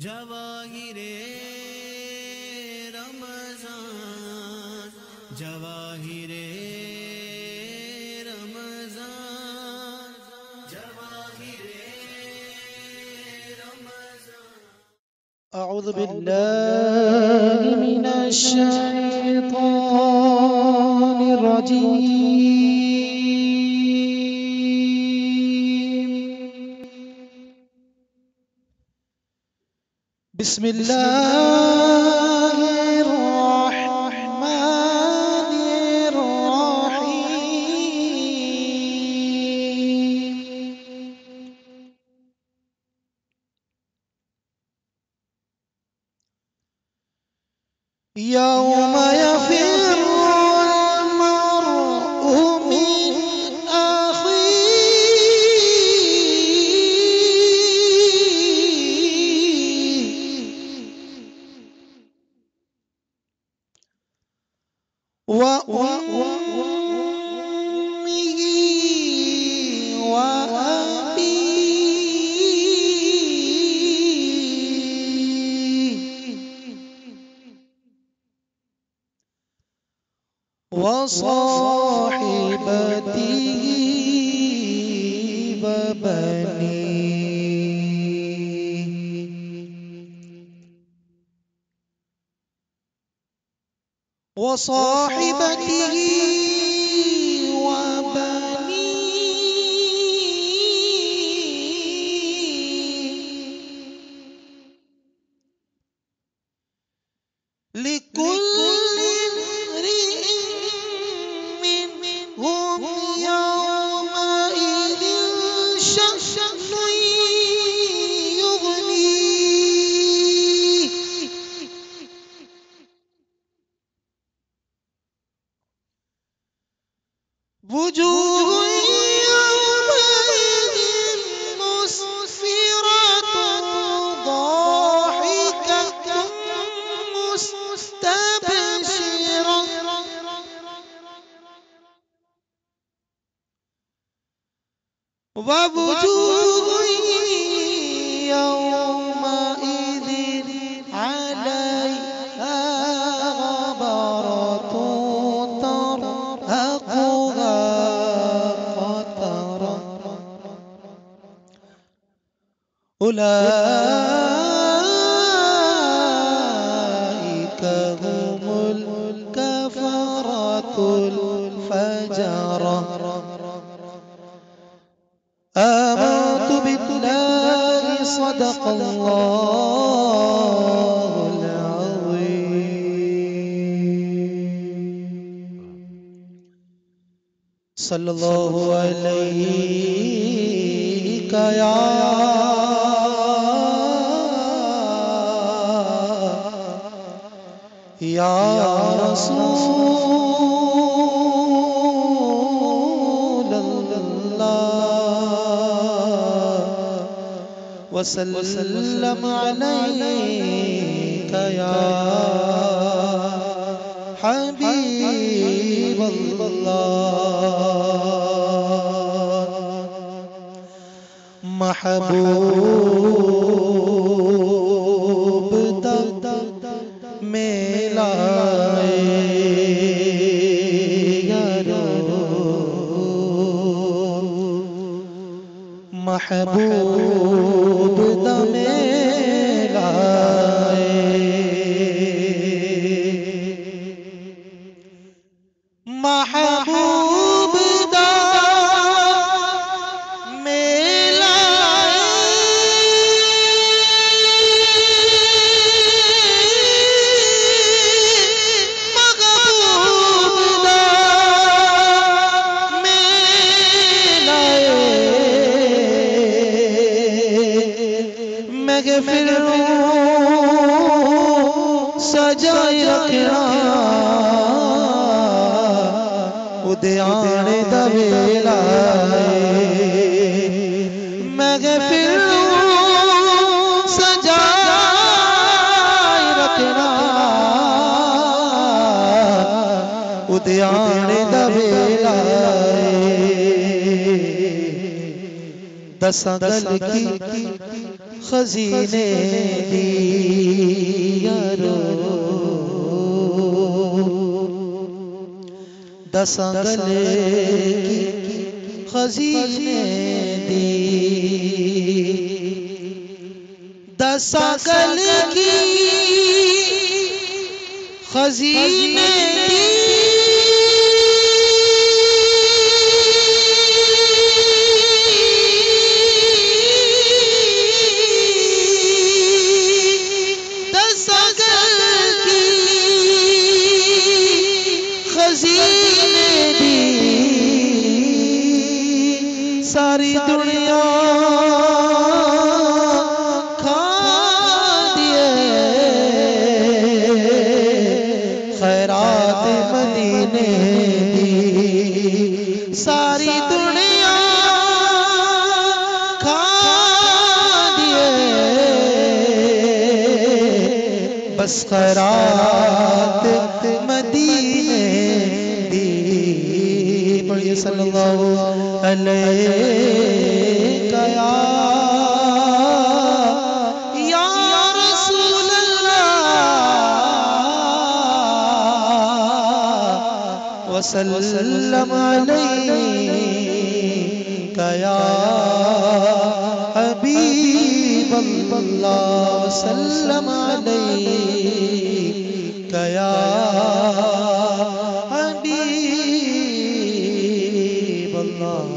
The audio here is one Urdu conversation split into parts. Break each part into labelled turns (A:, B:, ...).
A: جواہر رمضان جواہر رمضان جواہر رمضان
B: أعوذ بالله من الشيطان الرجيم بسم الله الرحمن الرحيم يوم يفر المرء من أخيه وأمه وأبيه وصاحبته وبنيه وصاحبته وبنيه لكل امرئ منهم يومئذ شأن يغنيه وجوه يومئذ مسفرة ضاحكة مستبشرة ووجوه يومئذ عليها غبرة ترهقها قترة أولئك هم الكفرة الفجرة آمنت بالله صدق الله العظيم صلى الله عليك يا رسول الله وسلم عليك يا حبيب الله محبوب دد ملائے محبوب دم لائے محبوب دم لائے محبوب دم مغفر سجائے رکھنا ادیان دویلا مغفر سجائے رکھنا ادیان دویلا دسنگل کی خزینے دیا رو دسنگل کی خزینے دی دسنگل کی خزینے دی ساری دنیا کھا دیے خیرات مدینے دی ساری دنیا کھا دیے بس خیرات مدینے دی پڑھیے صلی اللہ علیہ یا رسول اللہ وسلم علیہ یا حبیب اللہ وسلم علیہ یا حبیب اللہ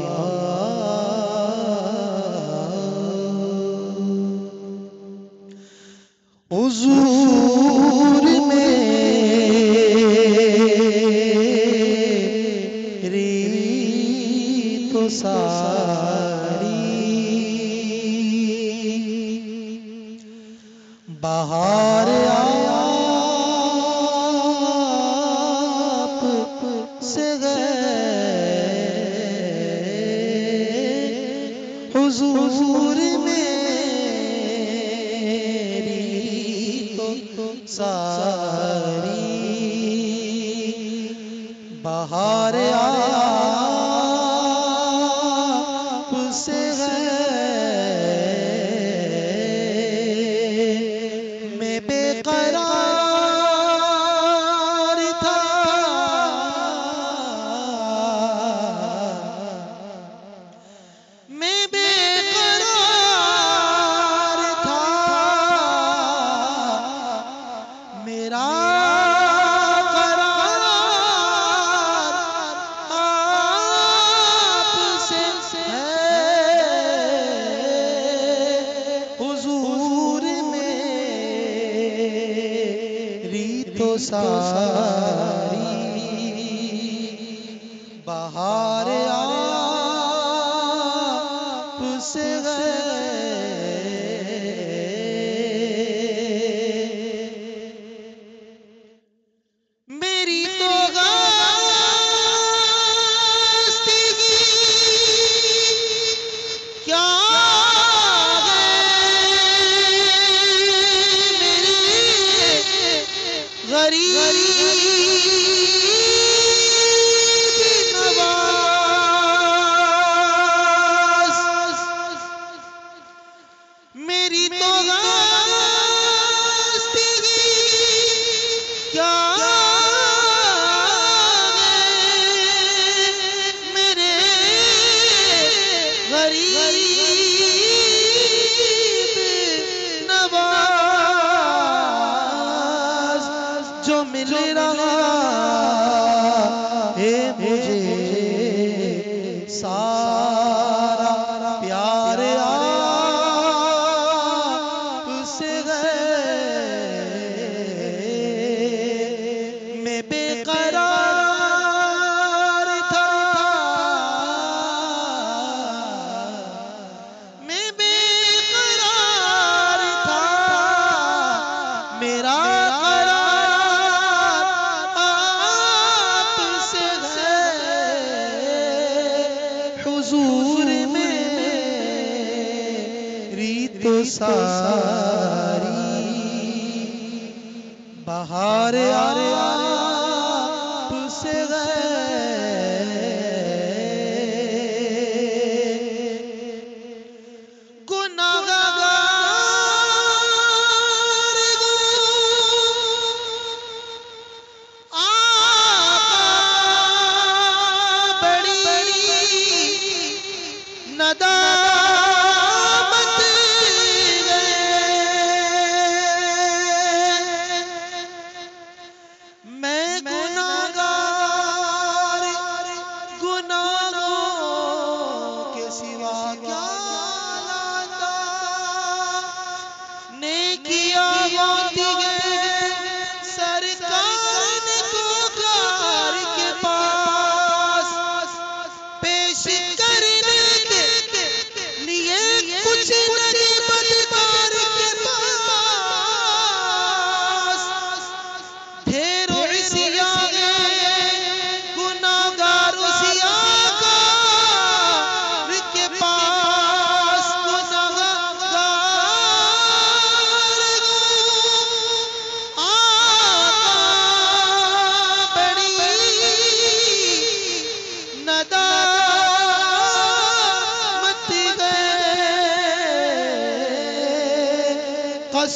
B: حضور میری تو ساری بہار آپ سے گئے حضور ساری بہار آپ سے ہے میں بے قرار تھا میں بے قرار تھا میرا قرار آپ سے ہے حضور میری تو ساری بہار آپ سے ہے جو مل رہا ہے مجھے سارا پیار آپ سے ہے میں بے قرار تھا میں بے قرار تھا میرا حضور میری تو ساری بہار آپ سے ہے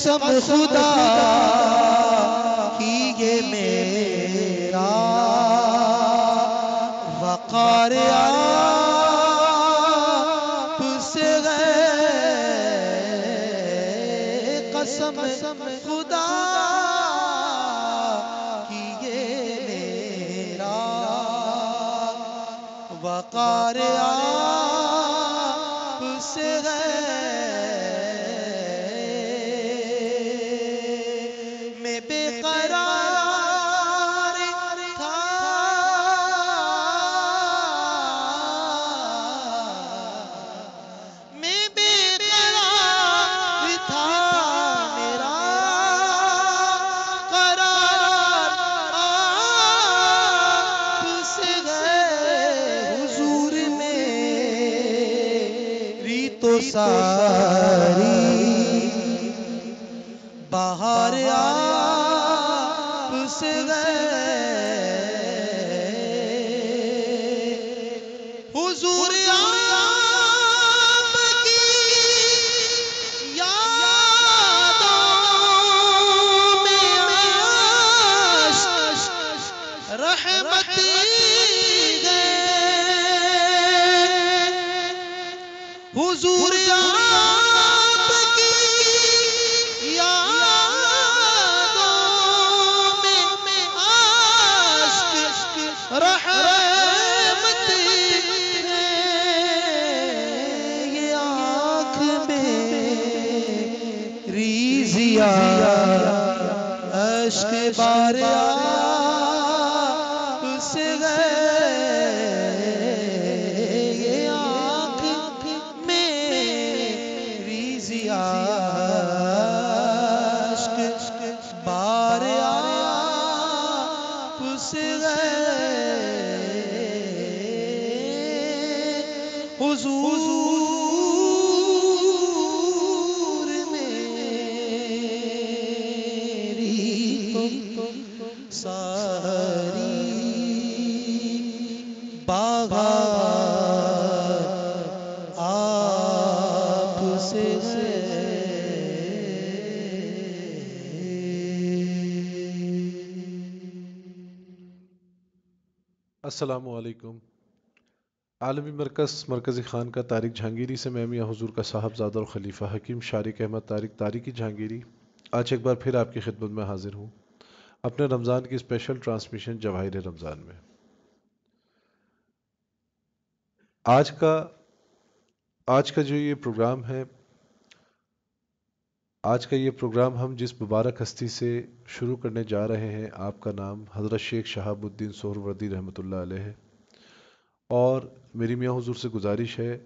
B: قسم خدا کی یہ میرا وقار آپ سے ہے، قسم خدا کی یہ میرا وقار آپ سے ہے، میں بے قرار تھا، میں بے قرار تھا، میرا قرار آپ سے ہے، حضور میری تو ساری بہار آپ سے ہے، حضور آپ کی یادوں میں عشق رحمتی ہے، حضور آپ کی یادوں میں عشق رحمتی ہے، یہ آنکھ میری ضیا اشک بار آپ سے ہے، یہ آنکھ میری ضیا اشک بار آپ سے ہے، حضور میری تو ساری بہار آپ سے ہے۔
C: السلام علیکم۔ عالمی مرکزی خانقاہ طارق جہانگیری سے میں میاں حضور کا صاحبزادہ اور خلیفہ حکیم شارق احمد طارقی جہانگیری آج ایک بار پھر آپ کی خدمت میں حاضر ہوں اپنے رمضان کی اسپیشل ٹرانسمیشن جواہر رمضان میں۔ آج کا جو یہ پروگرام ہے، آج کا یہ پروگرام ہم جس مبارک ہستی سے شروع کرنے جا رہے ہیں، آپ کا نام حضرت شیخ شہاب الدین سہروردی رحمۃ اللہ علیہ ہے، اور میری میاں حضور سے گزارش ہے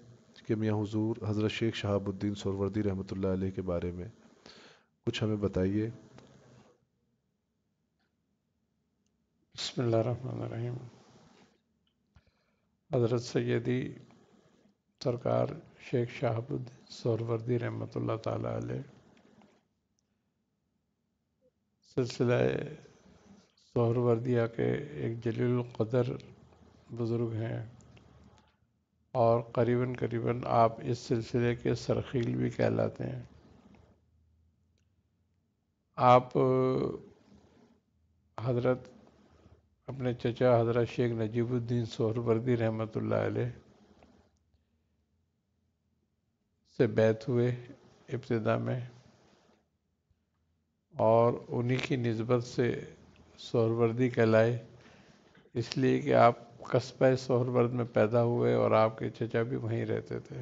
C: کہ میاں حضور حضرت شیخ شہاب الدین سہروردی رحمۃ اللہ علیہ کے بارے میں کچھ ہمیں بتائیے۔
D: بسم اللہ الرحمن الرحیم۔ حضرت سیدی سرکار شیخ شہاب الدین سہروردی رحمۃ اللہ تعالیٰ علیہ سلسلہ سہروردیہ کے ایک جلیل القدر بزرگ ہیں، اور قریباً آپ اس سلسلے کے سرخیل بھی کہلاتے ہیں۔ آپ حضرت اپنے چچا حضرت شیخ نجیب الدین سہروردی رحمۃ اللہ علیہ سے بیعت ہوئے ابتدا میں، اور انہی کی نسبت سے سہروردی کہلائے، اس لیے کہ آپ قصبہ سہرورد میں پیدا ہوئے اور آپ کے چچا بھی وہیں رہتے تھے۔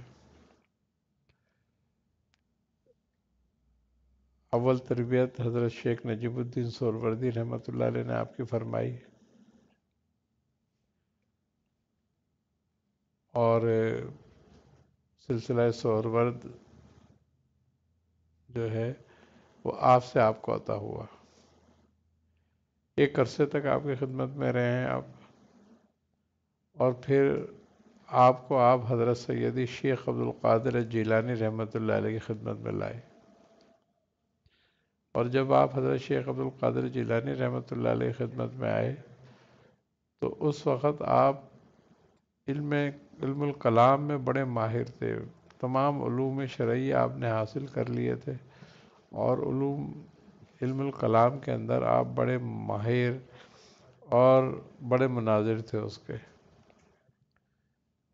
D: اول تربیت حضرت شیخ نجیب الدین سہروردی رحمۃ اللہ علیہ نے آپ کی فرمائی، اور سلسلہ سہرورد جو ہے وہ آپ سے آپ کو عطا ہوا۔ ایک عرصے تک آپ کی خدمت میں رہے ہیں آپ، اور پھر آپ کو آپ حضرت سیدی شیخ عبدالقادر جیلانی رحمۃ اللہ علیہ کی خدمت میں لائے، اور جب آپ حضرت شیخ عبدالقادر جیلانی رحمۃ اللہ علیہ کی خدمت میں آئے تو اس وقت آپ علم الکلام میں بڑے ماہر تھے، تمام علوم شرعی آپ نے حاصل کر لیے تھے، اور علم الکلام کے اندر آپ بڑے ماہر اور بڑے مناظر تھے اس کے.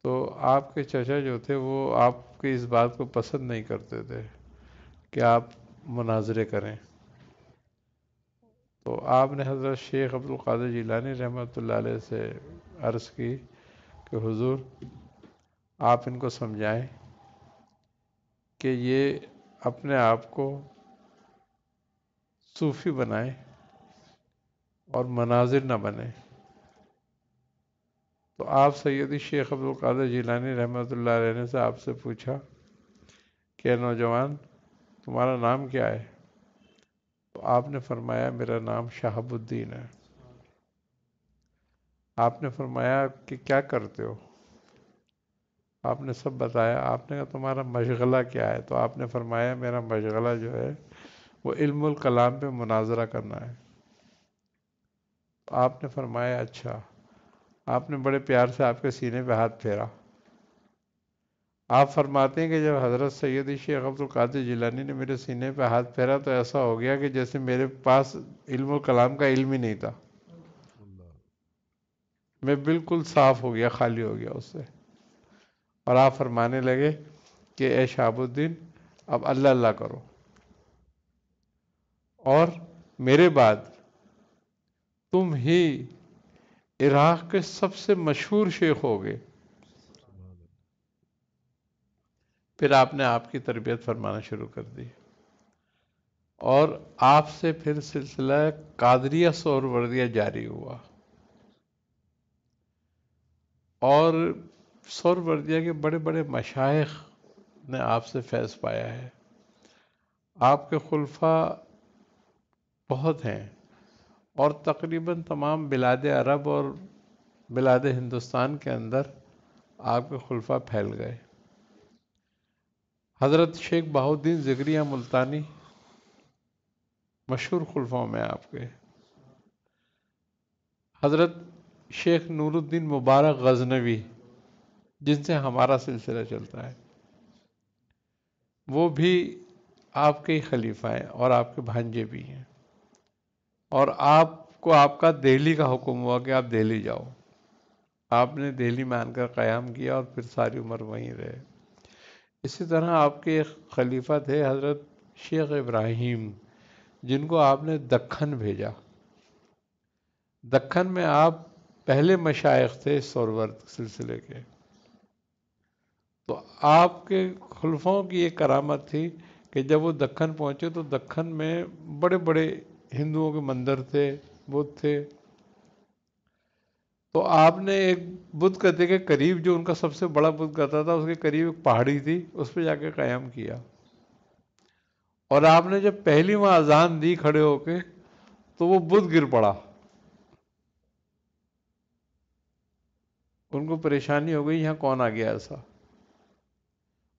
D: تو آپ کے چچا جو تھے وہ آپ کی اس بات کو پسند نہیں کرتے تھے کہ آپ مناظرے کریں. تو آپ نے حضرت شیخ عبد القادر جیلانی رحمۃ اللہ علیہ سے عرض کی کہ حضور آپ ان کو سمجھائیں کہ یہ اپنے آپ کو صوفی بنائیں اور مناظر نہ بنے. تو آپ سیدی شیخ عبد القادر جیلانی رحمۃ اللہ علیہ نے سے آپ سے پوچھا کہ نوجوان تمہارا نام کیا ہے؟ تو آپ نے فرمایا میرا نام شہاب الدین ہے. آپ نے فرمایا کہ کیا کرتے ہو؟ آپ نے سب بتایا. آپ نے کہا تمہارا مشغلہ کیا ہے؟ تو آپ نے فرمایا میرا مشغلہ جو ہے وہ علم الکلام پہ مناظرہ کرنا ہے. تو آپ نے فرمایا اچھا. آپ نے بڑے پیار سے آپ کے سینے پہ ہاتھ پھیرا. آپ فرماتے ہیں کہ جب حضرت سیدی شیخ عبد القادر جیلانی نے میرے سینے پہ ہاتھ پھیرا تو ایسا ہو گیا کہ جیسے میرے پاس علم الکلام کا علم ہی نہیں تھا. میں بالکل صاف ہو گیا، خالی ہو گیا اس سے. اور آپ فرمانے لگے کہ اے شہاب الدین اب اللہ اللہ کرو اور میرے بعد تم ہی عراق کے سب سے مشہور شیخ ہوگے. پھر آپ نے آپ کی تربیت فرمانا شروع کر دی اور آپ سے پھر سلسلہ قادریہ سہروردیہ جاری ہوا. اور سہروردیہ کے بڑے بڑے مشائخ نے آپ سے فیض پایا ہے. آپ کے خلفاء بہت ہیں اور تقریباً تمام بلاد عرب اور بلاد ہندوستان کے اندر آپ کے خلفاء پھیل گئے. حضرت شیخ بہاؤالدین زگریہ ملتانی مشہور خلفاؤں میں آپ کے. حضرت شیخ نور الدین مبارک غزنوی جن سے ہمارا سلسلہ چلتا ہے وہ بھی آپ کے ہی خلیفہ ہیں اور آپ کے بھانجے بھی ہیں. اور آپ کو آپ کا دہلی کا حکم ہوا کہ آپ دہلی جاؤ. آپ نے دہلی میں آن کر قیام کیا اور پھر ساری عمر وہیں رہے. اسی طرح آپ کے ایک خلیفہ تھے حضرت شیخ ابراہیم جن کو آپ نے دکن بھیجا. دکن میں آپ پہلے مشائخ تھے سہرورد سلسلے کے. تو آپ کے خلفاؤں کی ایک کرامت تھی کہ جب وہ دکن پہنچے تو دکن میں بڑے بڑے ہندوؤں کے مندر تھے، بدھ تھے. تو آپ نے ایک بدھ گدے کے قریب جو ان کا سب سے بڑا بدھ گدا تھا اس کے قریب ایک پہاڑی تھی اس پہ جا کے قیام کیا. اور آپ نے جب پہلی وہاں اذان دی کھڑے ہو کے تو وہ بدھ گر پڑا. ان کو پریشانی ہو گئی یہاں کون آ گیا ایسا.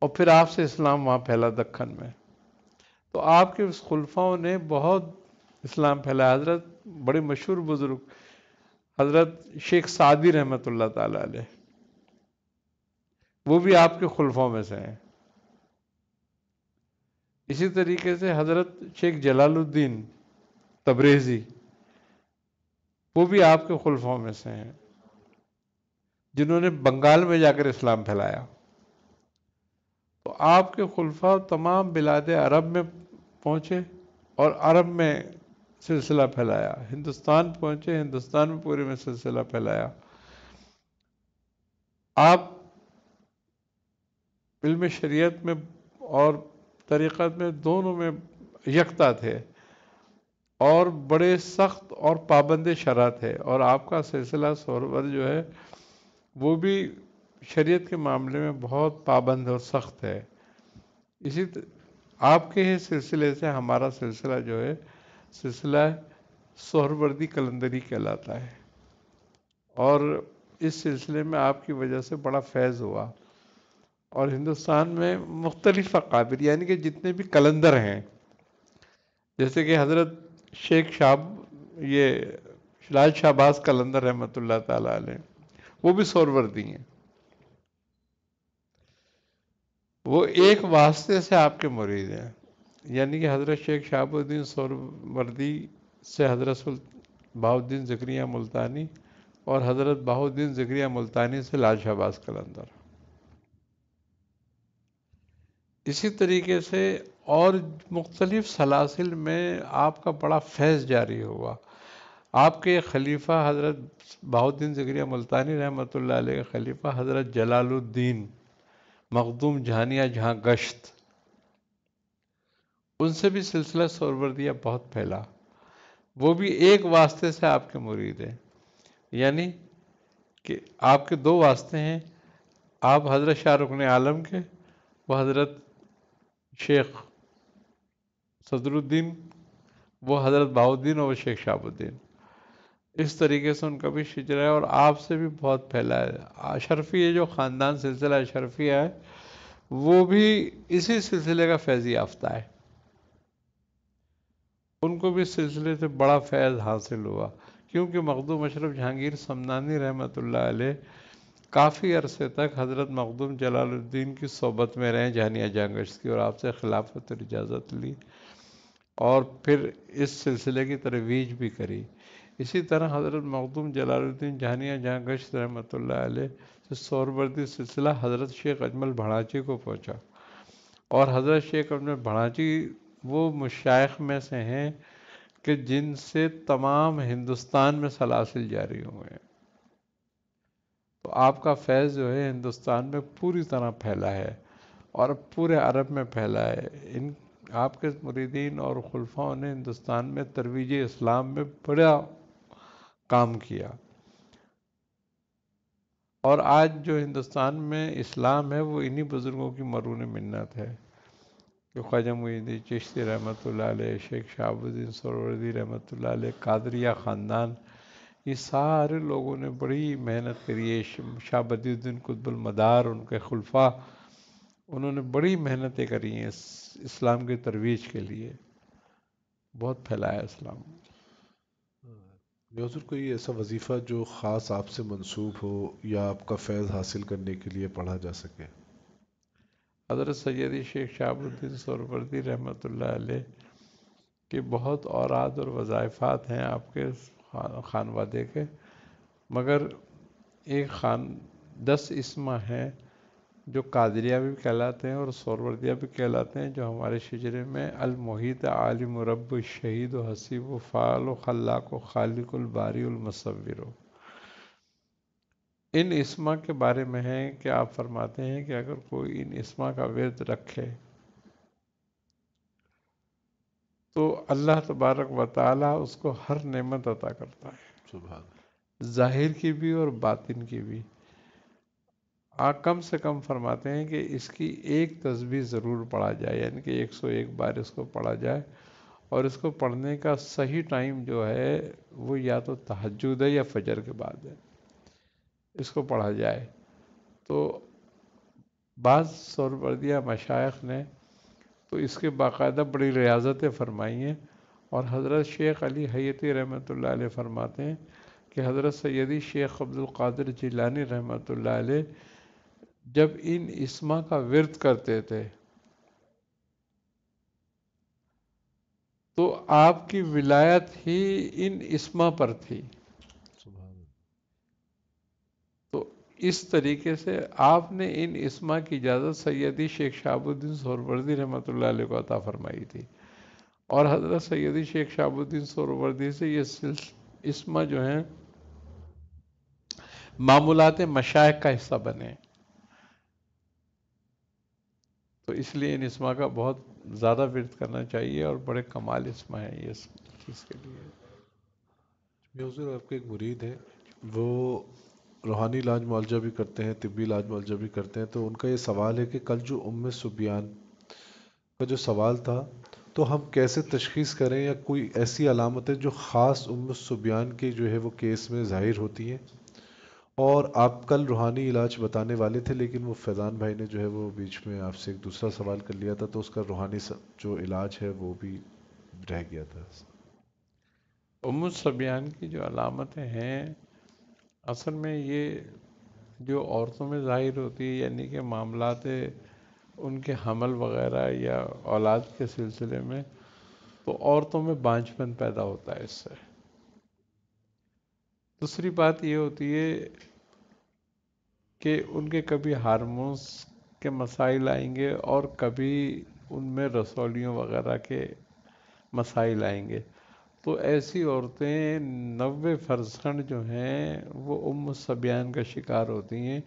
D: اور پھر آپ سے اسلام وہاں پھیلا دکن میں. تو آپ کے اس خلفاؤں نے بہت اسلام پھیلایا. حضرت بڑے مشہور بزرگ حضرت شیخ سعدی رحمۃ اللہ تعالی علیہ وہ بھی آپ کے خلفاؤں میں سے ہیں. اسی طریقے سے حضرت شیخ جلال الدین تبریزی وہ بھی آپ کے خلفاؤں میں سے ہیں جنہوں نے بنگال میں جا کر اسلام پھیلایا. تو آپ کے خلفاء تمام بلاد عرب میں پہنچے اور عرب میں سلسلہ پھیلایا. ہندوستان پہنچے، ہندوستان میں پورے میں سلسلہ پھیلایا. آپ علم شریعت میں اور طریقت میں دونوں میں یکتا تھے اور بڑے سخت اور پابند شرع تھے. اور آپ کا سلسلہ سہرورد جو ہے وہ بھی شریعت کے معاملے میں بہت پابند اور سخت ہے. آپ کے ہی سلسلے سے ہمارا سلسلہ جو ہے سلسلہ سہروردی کلندری کہلاتا ہے. اور اس سلسلے میں آپ کی وجہ سے بڑا فیض ہوا. اور ہندوستان میں مختلف اکابر یعنی کہ جتنے بھی کلندر ہیں جیسے کہ حضرت شیخ لاج شہباز کلندر رحمۃ اللہ تعالی علیہ وہ بھی سہروردی ہیں. وہ ایک واسطے سے آپ کے مرید ہیں یعنی کہ حضرت شیخ شہاب الدین سہروردی سے حضرت بہاؤالدین زکریا ملتانی اور حضرت بہاؤالدین زکریا ملتانی سے لال شہباز قلندر۔ اسی طریقے سے اور مختلف سلاسل میں آپ کا بڑا فیض جاری ہوا۔ آپ کے خلیفہ حضرت بہاؤالدین زکریا ملتانی رحمۃ اللہ علیہ کے خلیفہ حضرت جلال الدین مخدوم جہانیہ جہاں گشت، ان سے بھی سلسلہ سہروردیہ بہت پھیلا۔ وہ بھی ایک واسطے سے آپ کے مرید ہیں، یعنی کہ آپ کے دو واسطے ہیں، آپ حضرت شاہ رکن عالم کے، وہ حضرت شیخ صدر الدین، وہ حضرت بہاؤالدین اور وہ شیخ شہاب الدین۔ اس طریقے سے ان کا بھی شجرہ ہے اور آپ سے بھی بہت پھیلا ہے۔ اشرفی جو خاندان سلسلہ اشرفیہ ہے وہ بھی اسی سلسلے کا فیض یافتہ ہے، ان کو بھی اس سلسلے سے بڑا فیض حاصل ہوا، کیونکہ مخدوم اشرف جہانگیر سمنانی رحمۃ اللہ علیہ کافی عرصے تک حضرت مخدوم جلال الدین کی صحبت میں رہے جہانیہ جہاں گشت کی، اور آپ سے خلافت اور اجازت لی اور پھر اس سلسلے کی ترویج بھی کری۔ اسی طرح حضرت مخدوم جلال الدین جہانیہ جہاں گشت رحمۃ اللہ علیہ سے سہروردی سلسلہ حضرت شیخ اجمل بھڑانچی کو پہنچا، اور حضرت شیخ اجمل بھڑانچی وہ مشائخ میں سے ہیں کہ جن سے تمام ہندوستان میں سلاسل جاری ہوئے ہیں۔ تو آپ کا فیض جو ہے ہندوستان میں پوری طرح پھیلا ہے اور پورے عرب میں پھیلا ہے۔ آپ کے مریدین اور خلفاؤں نے ہندوستان میں ترویج اسلام میں بڑا کام کیا، اور آج جو ہندوستان میں اسلام ہے وہ انہی بزرگوں کی مرہون منت ہے، کہ خواجہ معین الدین چشتی رحمۃ اللہ علیہ، شیخ شہاب الدین سہروردی رحمۃ اللہ علیہ، قادریہ خاندان، یہ سارے لوگوں نے بڑی محنت کری ہے۔ شاہ بدی الدین قطب المدار، ان کے خلفاء، انہوں نے بڑی محنتیں کری ہیں اسلام کی ترویج کے لیے، بہت پھیلایا اسلام۔
C: حضور کوئی ایسا وظیفہ جو خاص آپ سے منسوب ہو یا آپ کا فیض حاصل کرنے کے لیے پڑھا جا سکے؟
D: حضرت سیدی شیخ شہاب الدین سہروردی رحمۃ اللہ علیہ کے بہت اوراد اور وظائفات ہیں آپ کے خانوادے کے، مگر ایک 10 اسما ہیں جو قادریہ بھی کہلاتے ہیں اور سہروردیہ بھی کہلاتے ہیں، جو ہمارے شجرے میں المحیط عالم و رب شہید و حسیب و فعال و خلاق و خالق الباری المصور ہو۔ ان اسما کے بارے میں ہیں کہ آپ فرماتے ہیں کہ اگر کوئی ان اسما کا ورد رکھے تو اللہ تبارک و تعالی اس کو ہر نعمت عطا کرتا ہے،
C: سبحان
D: ظاہر کی بھی اور باطن کی بھی۔ کم سے کم فرماتے ہیں کہ اس کی ایک تسبیح ضرور پڑھا جائے، یعنی کہ 101 بار اس کو پڑھا جائے، اور اس کو پڑھنے کا صحیح ٹائم جو ہے وہ یا تو تہجد ہے یا فجر کے بعد ہے، اس کو پڑھا جائے۔ تو بعض سہروردیہ مشائخ نے تو اس کے باقاعدہ بڑی ریاضتیں فرمائی ہیں، اور حضرت شیخ علی حیتی رحمۃ اللہ علیہ فرماتے ہیں کہ حضرت سیدی شیخ عبد القادر جیلانی رحمۃ اللہ علیہ جب ان اسما کا ورد کرتے تھے تو آپ کی ولایت ہی ان اسما پر تھی۔
C: سبحان
D: تو اس طریقے سے آپ نے ان اسما کی اجازت سیدی شیخ شہاب الدین سہروردی رحمۃ اللہ علیہ کو عطا فرمائی تھی، اور حضرت سیدی شیخ شہاب الدین سہروردی سے یہ اسما جو ہیں معمولات مشائخ کا حصہ بنے، تو اس لیے ان اسما کا بہت زیادہ ورد کرنا چاہیے، اور بڑے کمال اسما ہے یہ اس چیز کے لیے۔
C: یہ حضور آپ کے ایک مرید ہیں، وہ روحانی علاج معالجہ بھی کرتے ہیں، طبی علاج معالجہ بھی کرتے ہیں، تو ان کا یہ سوال ہے کہ کل جو سبیان کا جو سوال تھا، تو ہم کیسے تشخیص کریں، یا کوئی ایسی علامتیں جو خاص سبیان کے جو ہے وہ کیس میں ظاہر ہوتی ہیں؟ اور آپ کل روحانی علاج بتانے والے تھے، لیکن وہ فیضان بھائی نے جو ہے وہ بیچ میں آپ سے ایک دوسرا سوال کر لیا تھا، تو اس کا روحانی جو علاج ہے وہ بھی رہ گیا تھا۔
D: الصبیان کی جو علامتیں ہیں اصل میں یہ جو عورتوں میں ظاہر ہوتی ہے، یعنی کہ معاملات ان کے حمل وغیرہ یا اولاد کے سلسلے میں، تو عورتوں میں بانجھ پن پیدا ہوتا ہے اس سے۔ دوسری بات یہ ہوتی ہے کہ ان کے کبھی ہارمونز کے مسائل آئیں گے اور کبھی ان میں رسولیوں وغیرہ کے مسائل آئیں گے، تو ایسی عورتیں 90% جو ہیں وہ صبیان کا شکار ہوتی ہیں،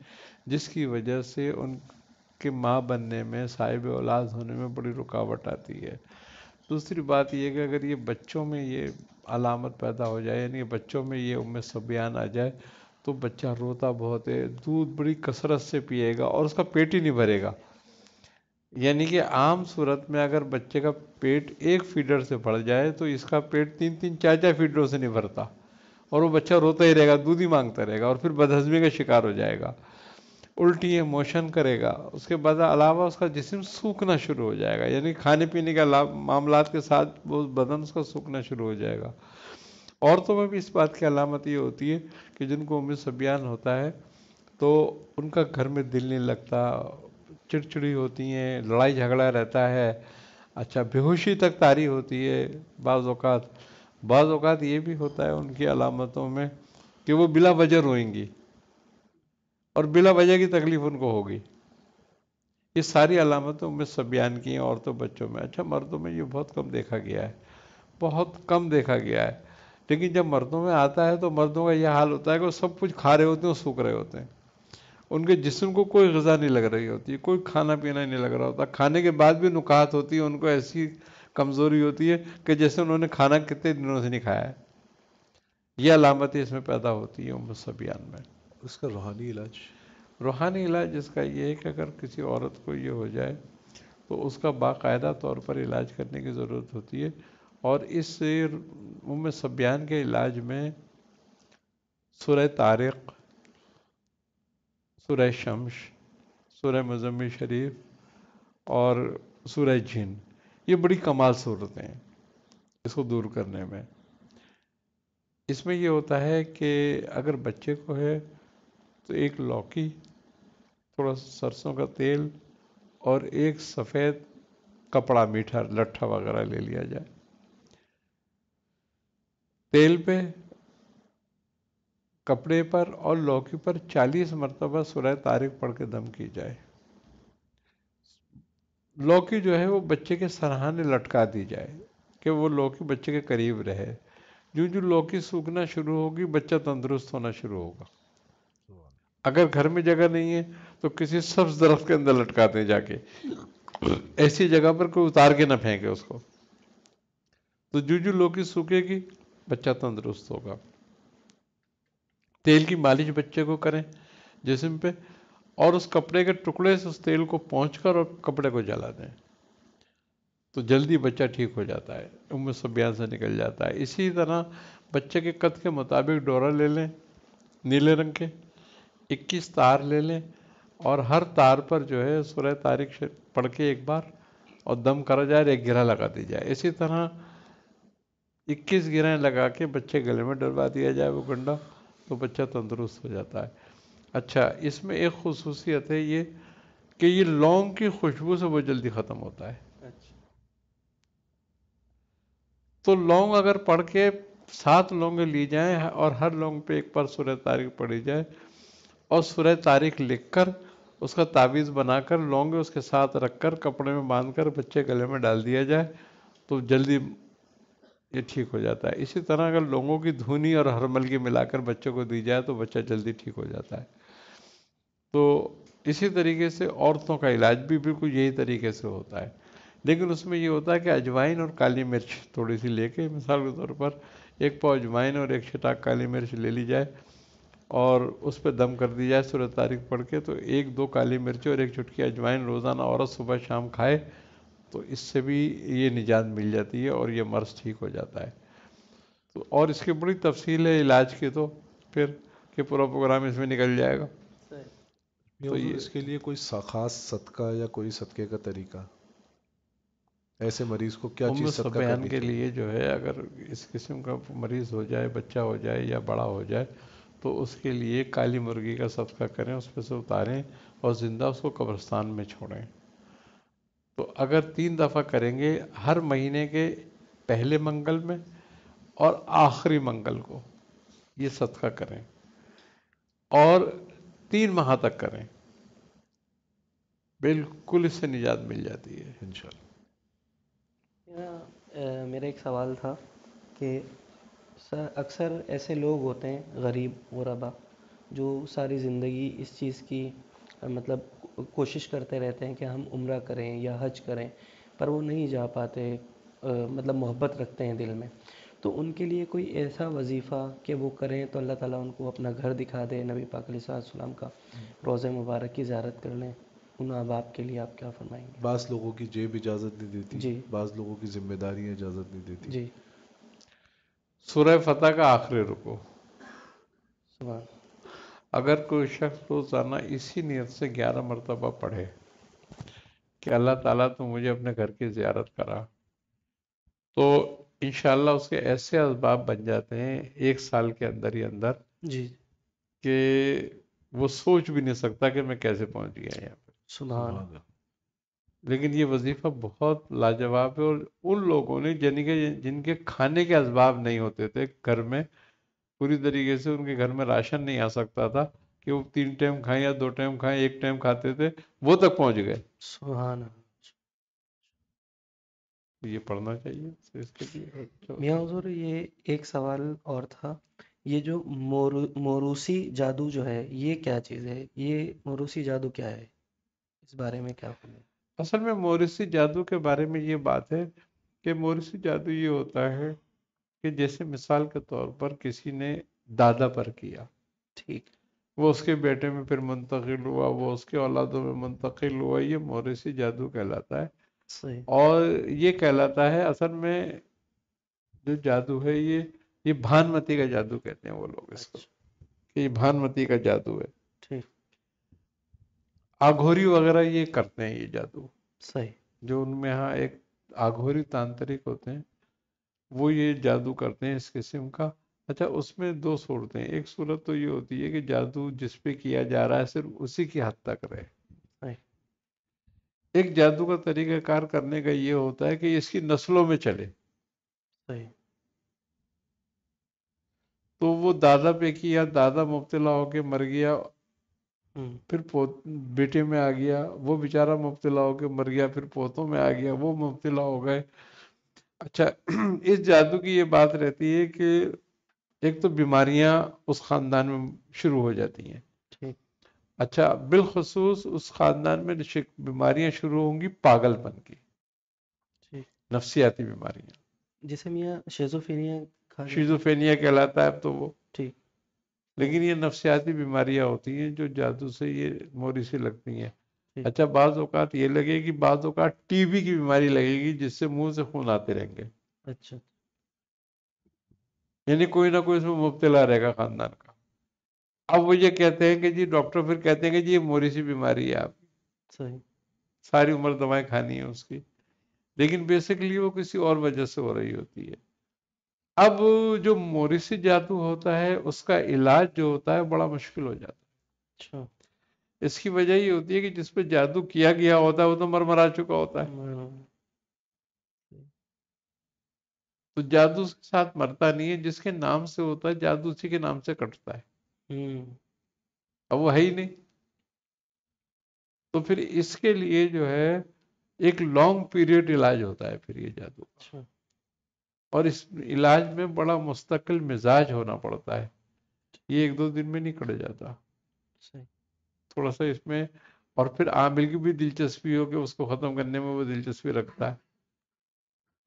D: جس کی وجہ سے ان کے ماں بننے میں، صاحب اولاد ہونے میں بڑی رکاوٹ آتی ہے۔ دوسری بات یہ کہ اگر یہ بچوں میں یہ علامت پیدا ہو جائے، یعنی بچوں میں یہ صبیان آ جائے، تو بچہ روتا بہت ہے، دودھ بڑی کثرت سے پیے گا اور اس کا پیٹ ہی نہیں بھرے گا۔ یعنی کہ عام صورت میں اگر بچے کا پیٹ ایک فیڈر سے بھر جائے تو اس کا پیٹ 3-4 فیڈروں سے نہیں بھرتا، اور وہ بچہ روتا ہی رہے گا، دودھ ہی مانگتا رہے گا، اور پھر بدہضمی کا شکار ہو جائے گا، الٹی موشن کرے گا، اس کے بعد علاوہ اس کا جسم سوکھنا شروع ہو جائے گا، یعنی کھانے پینے کے معاملات کے ساتھ وہ بدن اس کا سوکھنا شروع ہو جائے گا۔ عورتوں میں بھی اس بات کی علامت یہ ہوتی ہے کہ جن کو صبیان ہوتا ہے تو ان کا گھر میں دل نہیں لگتا، چڑچڑی ہوتی ہیں، لڑائی جھگڑا رہتا ہے، اچھا بے ہوشی تک طاری ہوتی ہے۔ بعض اوقات یہ بھی ہوتا ہے ان کی علامتوں میں کہ وہ بلا وجہ روئیں گی اور بلا وجہ کی تکلیف ان کو ہوگی۔ یہ ساری علامتوں میں صبیان کی ہیں عورتوں بچوں میں۔ اچھا مردوں میں یہ بہت کم دیکھا گیا ہے، بہت کم دیکھا گیا ہے، لیکن جب مردوں میں آتا ہے تو مردوں کا یہ حال ہوتا ہے کہ وہ سب کچھ کھا رہے ہوتے ہیں اور سوکھ رہے ہوتے ہیں، ان کے جسم کو کوئی غذا نہیں لگ رہی ہوتی، کوئی کھانا پینا نہیں لگ رہا ہوتا، کھانے کے بعد بھی نکات ہوتی ہے، ان کو ایسی کمزوری ہوتی ہے کہ جیسے انہوں نے کھانا کتنے دنوں سے نہیں کھایا ہے۔ یہ علامتیں اس میں پیدا ہوتی ہیں صبیان میں۔
C: اس کا روحانی علاج؟
D: روحانی علاج اس کا یہ ہے کہ اگر کسی عورت کو یہ ہو جائے تو اس کا باقاعدہ طور پر علاج کرنے کی ضرورت ہوتی ہے، اور اس صبیان کے علاج میں سورہ طارق، سورہ شمس، سورہ مزمل شریف اور سورہ جن، یہ بڑی کمال صورتیں ہیں اس کو دور کرنے میں۔ اس میں یہ ہوتا ہے کہ اگر بچے کو ہے تو ایک لوکی، تھوڑا سرسوں کا تیل اور ایک سفید کپڑا میٹھا لٹھا وغیرہ لے لیا جائے، تیل پہ، کپڑے پر اور لوکی پر 40 مرتبہ سورہ طارق پڑھ کے دم کی جائے۔ لوکی جو ہے وہ بچے کے سرہانے لٹکا دی جائے کہ وہ لوکی بچے کے قریب رہے۔ جو لوکی سوکھنا شروع ہوگی بچہ تندرست ہونا شروع ہوگا۔ اگر گھر میں جگہ نہیں ہے تو کسی سبز درخت کے اندر لٹکاتے ہیں جا کے، ایسی جگہ پر کوئی اتار کے نہ پھینکے اس کو، تو جو لوکی سوکھے گی بچہ تندرست ہوگا۔ تیل کی مالش بچے کو کریں جسم پہ، اور اس کپڑے کے ٹکڑے سے اس تیل کو پہنچ کر اور کپڑے کو جلا دیں، تو جلدی بچہ ٹھیک ہو جاتا ہے، صبیان سے نکل جاتا ہے۔ اسی طرح بچے کے قد کے مطابق ڈورا لے لیں نیلے رنگ کے، 21 تار لے لیں، اور ہر تار پر جو ہے سورہ طارق پڑھ کے ایک بار اور دم کرا جائے اور ایک گرہ لگا دی جائے۔ اسی طرح 21 گرہیں لگا کے بچے گلے میں ڈلوا دیا جائے وہ گنڈا، تو بچہ تندرست ہو جاتا ہے۔ اچھا اس میں ایک خصوصیت ہے یہ کہ یہ لونگ کی خوشبو سے وہ جلدی ختم ہوتا ہے۔ تو لونگ اگر پڑھ کے 7 لونگیں لی جائیں اور ہر لونگ پہ ایک بار سورہ طارق پڑھی جائے، اور سورہ طارق لکھ کر اس کا تعویذ بنا کر لونگیں اس کے ساتھ رکھ کر کپڑے میں باندھ کر بچے گلے میں ڈال دیا جائے تو جلدی یہ ٹھیک ہو جاتا ہے۔ اسی طرح اگر لونگوں کی دھنی اور ہرمل کی ملا کر بچے کو دی جائے تو بچہ جلدی ٹھیک ہو جاتا ہے۔ تو اسی طریقے سے عورتوں کا علاج بھی بالکل یہی طریقے سے ہوتا ہے، لیکن اس میں یہ ہوتا ہے کہ اجوائن اور کالی مرچ تھوڑی سی لے کے، مثال کے طور پر 1 پاؤ اجوائن اور 1 چھٹاک کالی مرچ لے لی جائے اور اس پہ دم کر دی جائے سورہ طارق پڑھ کے، تو 1-2 کالی مرچ اور 1 چٹکی اجوائن روزانہ عورت صبح شام کھائے تو اس سے بھی یہ نجات مل جاتی ہے اور یہ مرض ٹھیک ہو جاتا ہے۔ تو اور اس کی بڑی تفصیل ہے علاج کی، تو پھر کہ پورا پروگرام اس میں نکل جائے گا۔
C: تو اس کے لیے کوئی خاص صدقہ یا کوئی صدقے کا طریقہ، ایسے مریض کو کیا چیز صدقہ
D: صبیان
C: کرنی
D: کے
C: چاہیے؟
D: لیے جو ہے اگر اس قسم کا مریض ہو جائے، بچہ ہو جائے یا بڑا ہو جائے، تو اس کے لیے کالی مرغی کا صدقہ کریں، اس پہ سے اتاریں اور زندہ اس کو قبرستان میں چھوڑیں۔ تو اگر 3 دفعہ کریں گے ہر مہینے کے پہلے منگل میں اور آخری منگل کو یہ صدقہ کریں اور 3 ماہ تک کریں، بالکل اس سے نجات مل جاتی ہے
C: انشاءاللہ۔
B: میرا ایک سوال تھا کہ اکثر ایسے لوگ ہوتے ہیں غریب غربا جو ساری زندگی اس چیز کی مطلب کوشش کرتے رہتے ہیں کہ ہم عمرہ کریں یا حج کریں، پر وہ نہیں جا پاتے، مطلب محبت رکھتے ہیں دل میں، تو ان کے لیے کوئی ایسا وظیفہ کہ وہ کریں تو اللہ تعالیٰ ان کو اپنا گھر دکھا دے، نبی پاک علیہ السلام کا روضہ مبارک کی زیارت کر لیں، ان احباب کے لیے آپ کیا فرمائیں گے؟
C: بعض لوگوں کی جیب اجازت نہیں دیتی،
B: جی
C: بعض لوگوں کی ذمہ داریاں اجازت نہیں دیتی۔
B: جی
D: سورہ فتح کا آخری رکوع،
B: سبحان
D: اگر کوئی شخص روزانہ اسی نیت سے 11 مرتبہ پڑھے کہ اللہ تعالیٰ تو مجھے اپنے گھر کی زیارت کرا، تو انشاءاللہ اس کے ایسے اسباب بن جاتے ہیں 1 سال کے اندر ہی اندر
B: جی
D: کہ وہ سوچ بھی نہیں سکتا کہ میں کیسے پہنچ گیا یہاں پہ۔
B: سبحان
C: سبحان اللہ۔
D: لیکن یہ وظیفہ بہت لاجواب ہے، اور ان لوگوں نے جن کے کھانے کے اسباب نہیں ہوتے تھے گھر میں، پوری طریقے سے ان کے گھر میں راشن نہیں آ سکتا تھا کہ وہ 3 ٹائم کھائیں یا 2 ٹائم کھائیں، 1 ٹائم کھاتے تھے، وہ تک پہنچ گئے۔
B: سبحان
D: یہ پڑھنا چاہیے تو اس کے لیے
B: میاں حضور، یہ ایک سوال اور تھا، یہ جو موروثی جادو جو ہے یہ کیا چیز ہے؟ یہ موروثی جادو کیا ہے؟ اس بارے میں کیا فرمائیں؟
D: اصل میں موروثی جادو کے بارے میں یہ بات ہے کہ موروثی جادو یہ ہوتا ہے کہ جیسے مثال کے طور پر کسی نے دادا پر کیا،
B: ٹھیک،
D: وہ اس کے بیٹے میں پھر منتقل ہوا، وہ اس کے اولادوں میں منتقل ہوا، یہ موروثی جادو کہلاتا ہے۔
B: صحیح،
D: اور یہ کہلاتا ہے اصل میں جو جادو ہے یہ بھانمتی کا جادو کہتے ہیں وہ لوگ اس کو،
B: اچھا،
D: کہ یہ بھانمتی کا جادو ہے۔
B: ٹھیک،
D: آگھوری وغیرہ یہ کرتے ہیں یہ جادو،
B: صحیح،
D: جو ان میں ہاں ایک آگھوری تانترک ہوتے ہیں وہ یہ جادو کرتے ہیں اس قسم کا۔ اچھا، اس میں 2 صورتیں ہیں، ایک صورت تو یہ ہوتی ہے کہ جادو جس پہ کیا جا رہا ہے صرف اسی کی حد تک رہے،
B: صحیح،
D: ایک جادو کا طریقہ کار کرنے کا یہ ہوتا ہے کہ اس کی نسلوں میں چلے،
B: صحیح،
D: تو وہ دادا پہ کیا، دادا مبتلا ہو کے مر گیا، پھر بیٹے میں آ گیا، وہ بیچارہ مبتلا ہو کے مر گیا، پھر پوتوں میں آ گیا، وہ مبتلا ہو گئے۔ اچھا، اس جادو کی یہ بات رہتی ہے کہ ایک تو بیماریاں اس خاندان میں شروع ہو جاتی ہیں۔
B: ٹھیک،
D: اچھا، بالخصوص اس خاندان میں بیماریاں شروع ہوں گی پاگل پن کی،
B: ٹھیک،
D: نفسیاتی بیماریاں،
B: جسے میاں شیزوفرینیا کہا جاتا ہے۔
D: شیزوفرینیا کہلاتا ہے اب تو وہ،
B: ٹھیک،
D: لیکن یہ نفسیاتی بیماریاں ہوتی ہیں جو جادو سے یہ موروثی لگتی ہیں۔
B: ٹھیک،
D: اچھا، بعض اوقات یہ لگے گی، بعض اوقات ٹی بی کی بیماری لگے گی جس سے منہ سے خون آتے رہیں گے،
B: اچھا،
D: یعنی کوئی نہ کوئی اس میں مبتلا رہے گا خاندان کا۔ اب وہ یہ کہتے ہیں کہ جی ڈاکٹر پھر کہتے ہیں کہ جی یہ موروثی بیماری ہے، آپ
B: صحیح،
D: ساری عمر دوائیں کھانی ہیں اس کی، لیکن بیسیکلی وہ کسی اور وجہ سے ہو رہی ہوتی ہے۔ اب جو موروثی جادو ہوتا ہے اس کا علاج جو ہوتا ہے بڑا مشکل ہو جاتا ہے۔
B: اچھا،
D: اس کی وجہ یہ ہوتی ہے کہ جس پہ جادو کیا گیا ہوتا ہے وہ تو مرا چکا ہوتا ہے، تو جادو اس کے ساتھ مرتا نہیں ہے، جس کے نام سے ہوتا ہے جادو اسی کے نام سے کٹتا ہے، اب وہ ہے ہی نہیں۔ تو پھر اس کے لیے جو ہے ایک لانگ پیریڈ علاج ہوتا ہے پھر یہ جادو کا،
B: اچھا،
D: اور اس علاج میں بڑا مستقل مزاج ہونا پڑتا ہے، یہ 1-2 دن میں نہیں کٹ جاتا،
B: صحیح،
D: تھوڑا سا اس میں، اور پھر عامل کی بھی دلچسپی ہو کہ اس کو ختم کرنے میں وہ دلچسپی رکھتا ہے۔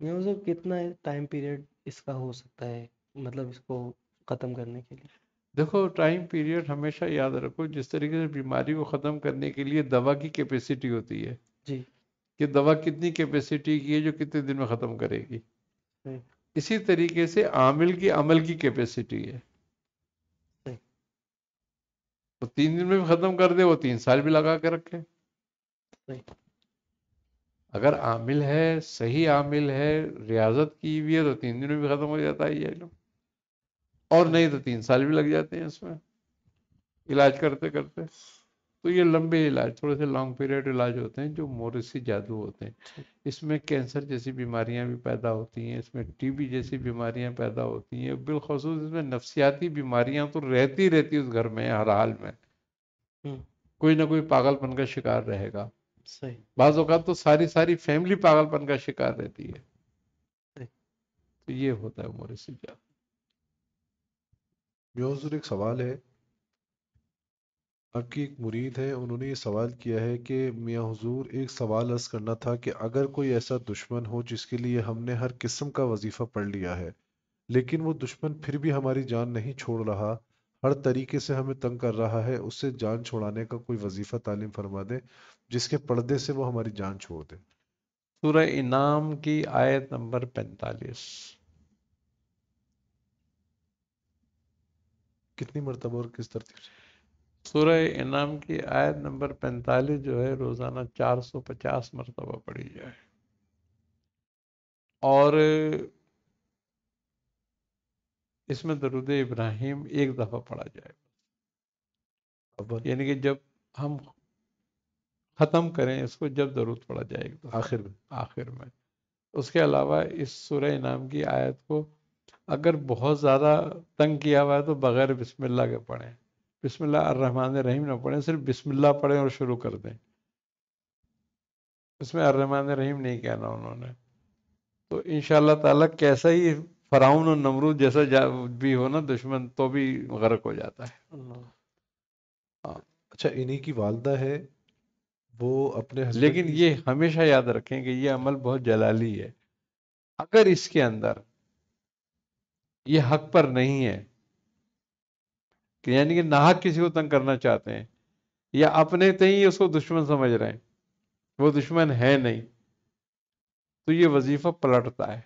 B: مطلب کتنا ٹائم پیریڈ اس کا ہو سکتا ہے، مطلب اس کو ختم کرنے کے لیے؟
D: دیکھو، ٹائم پیریڈ ہمیشہ یاد رکھو، جس طریقے سے بیماری کو ختم کرنے کے لیے دوا کی کیپیسٹی ہوتی ہے
B: جی،
D: کہ دوا کتنی کیپیسٹی کی ہے جو کتنے دن میں ختم کرے گی،
B: صحیح،
D: اسی طریقے سے عامل کی عمل کی کیپیسٹی ہے،
B: صحیح،
D: وہ 3 دن میں بھی ختم کر دے، وہ 3 سال بھی لگا کے رکھے۔
B: صحیح،
D: اگر عامل ہے، صحیح عامل ہے، ریاضت کی ہوئی ہے، تو 3 دن میں بھی ختم ہو جاتا ہے یہ علم، اور نہیں تو 3 سال بھی لگ جاتے ہیں اس میں علاج کرتے کرتے۔ تو یہ لمبے علاج، تھوڑے سے لانگ پیریڈ علاج ہوتے ہیں جو موریثی جادو ہوتے ہیں. اس میں کینسر جیسی بیماریاں بھی پیدا ہوتی ہیں، اس میں ٹی بی جیسی بیماریاں پیدا ہوتی ہیں، بالخصوص اس میں نفسیاتی بیماریاں تو رہتی اس گھر میں ہر حال میں.
B: ہوں،
D: کوئی نہ کوئی پاگل پن کا شکار رہے گا.
B: صحیح
D: بعض اوقات تو ساری فیملی پاگل پن کا شکار رہتی ہے.
B: صحیح.
D: تو یہ ہوتا ہے موریثی جادو.
C: میاں حضور ایک سوال ہے، آپ کی ایک مرید ہے، انہوں نے یہ سوال کیا ہے کہ میاں حضور ایک سوال عرض کرنا تھا کہ اگر کوئی ایسا دشمن ہو جس کے لیے ہم نے ہر قسم کا وظیفہ پڑھ لیا ہے لیکن وہ دشمن پھر بھی ہماری جان نہیں چھوڑ رہا، ہر طریقے سے ہمیں تنگ کر رہا ہے، اس سے جان چھوڑانے کا کوئی وظیفہ تعلیم فرما دے جس کے پردے سے وہ ہماری جان چھوڑ دے.
D: سورہ انعام کی آیت نمبر 45.
C: کتنی مرتبہ اور کس ترتیب سے؟
D: سورہ انعام کی آیت نمبر 45 جو ہے روزانہ 450 مرتبہ پڑھی جائے، اور اس میں درود ابراہیم ایک دفعہ پڑھا جائے.
C: اول
D: یعنی کہ جب ہم ختم کریں اس کو، جب درود پڑھا جائے ایک دفعہ
C: آخر میں.
D: آخر میں. اس کے علاوہ اس سورہ انعام کی آیت کو اگر بہت زیادہ تنگ کیا ہوا ہے تو بغیر بسم اللہ کے پڑھیں. بسم اللہ الرحمن الرحیم نہ پڑھیں، صرف بسم اللہ پڑھیں اور شروع کر دیں. اس میں الرحمن الرحیم نہیں کہنا انہوں نے. تو انشاءاللہ تعالیٰ کیسا ہی فرعون و نمرود جیسا بھی ہو نا دشمن، تو بھی غرق ہو جاتا ہے.
B: اللہ.
D: ہاں.
C: اچھا، انہی کی والدہ ہے، وہ اپنے ہسبینڈ
D: لیکن
C: کی
D: یہ ہمیشہ یاد رکھیں کہ یہ عمل بہت جلالی ہے. اگر اس کے اندر یہ حق پر نہیں ہے، کہ یعنی کہ ناحق کسی کو تنگ کرنا چاہتے ہیں، یا اپنے تئیں اس کو دشمن سمجھ رہے ہیں، وہ دشمن ہے نہیں، تو یہ وظیفہ پلٹتا ہے،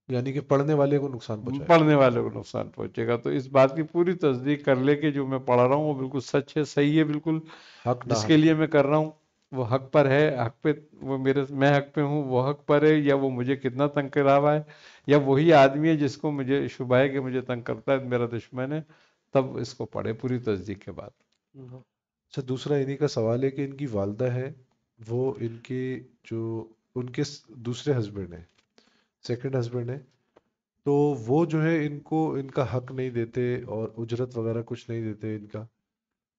C: یعنی کہ پڑھنے والے کو نقصان پہنچائے.
D: پڑھنے والے کو نقصان پہنچے گا. تو اس بات کی پوری تصدیق کر لے کہ جو میں پڑھ رہا ہوں وہ بالکل سچ ہے، صحیح ہے بالکل.
C: حق نہ
D: جس
C: حق.
D: کے لیے میں کر رہا ہوں وہ حق پر ہے، حق پہ وہ میں حق پہ ہوں، وہ حق پر ہے، یا وہ مجھے کتنا تنگ کر رہا ہے، یا وہی آدمی ہے جس کو مجھے شبہ ہے کہ مجھے تنگ کرتا ہے، میرا دشمن ہے، تب اس کو پڑھے پوری تصدیق کے بعد.
C: اچھا، دوسرا انہی کا سوال ہے کہ ان کی والدہ ہے، وہ ان کے جو ان کے دوسرے ہسبینڈ ہیں، سیکنڈ ہسبینڈ ہیں، تو وہ جو ہے ان کو ان کا حق نہیں دیتے اور اجرت وغیرہ کچھ نہیں دیتے ان کا.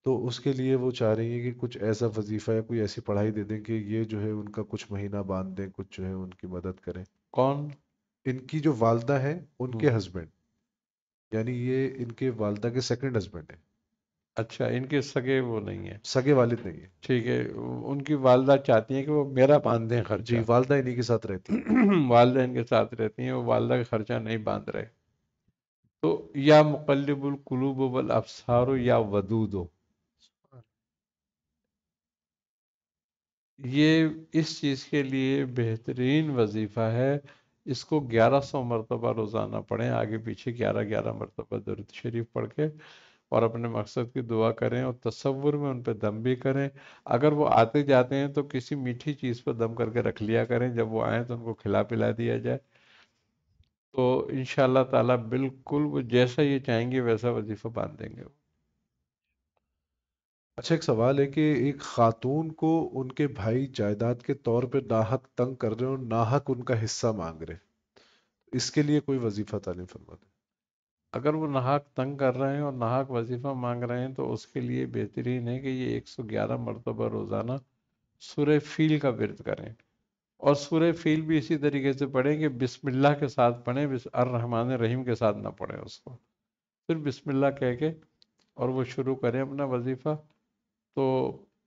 C: تو اس کے لیے وہ چاہ رہی ہیں کہ کچھ ایسا وظیفہ یا کوئی ایسی پڑھائی دے دیں کہ یہ جو ہے ان کا کچھ مہینہ باندھ دیں، کچھ جو ہے ان کی مدد کریں.
D: کون؟
C: ان کی جو والدہ ہیں ان
D: ہوں.
C: کے ہسبینڈ، یعنی یہ ان کے والدہ کے سیکنڈ ہسبینڈ ہیں،
D: اچھا، ان کے سگے وہ نہیں ہے.
C: سگے والد نہیں ہیں.
D: ٹھیک ہے. ان کی والدہ چاہتی ہیں کہ وہ میرا باندھ دیں خرچہ.
C: جی، والدہ انہی کے ساتھ رہتی ہیں.
D: والدہ ان کے ساتھ رہتی ہیں، وہ والدہ کا خرچہ نہیں باندھ رہے. تو یا مقلب القلوب والابصار یا ودود ہو، یہ اس چیز کے لیے بہترین وظیفہ ہے. اس کو 1100 مرتبہ روزانہ پڑھیں، آگے پیچھے 11 مرتبہ درود شریف پڑھ کے، اور اپنے مقصد کی دعا کریں، اور تصور میں ان پہ دم بھی کریں. اگر وہ آتے جاتے ہیں تو کسی میٹھی چیز پہ دم کر کے رکھ لیا کریں، جب وہ آئیں تو ان کو کھلا پلا دیا جائے. تو انشاءاللہ تعالیٰ بالکل وہ جیسا یہ چاہیں گے ویسا وظیفہ باندھ دیں گے.
C: اچھا، ایک سوال ہے کہ ایک خاتون کو ان کے بھائی جائیداد کے طور پہ ناحق تنگ کر رہے ہیں اور ناحق ان کا حصہ مانگ رہے ہیں، اس کے لیے کوئی وظیفہ تعلیم فرما دیں.
D: اگر وہ ناحق تنگ کر رہے ہیں اور ناحق وظیفہ مانگ رہے ہیں تو اس کے لیے بہترین ہے کہ یہ 111 مرتبہ روزانہ سورہ فیل کا ورد کریں، اور سورہ فیل بھی اسی طریقے سے پڑھیں کہ بسم اللہ کے ساتھ پڑھیں، الرحمن الرحیم کے ساتھ نہ پڑھیں اس کو، پھر بسم اللہ کہہ کے اور وہ شروع کریں اپنا وظیفہ. تو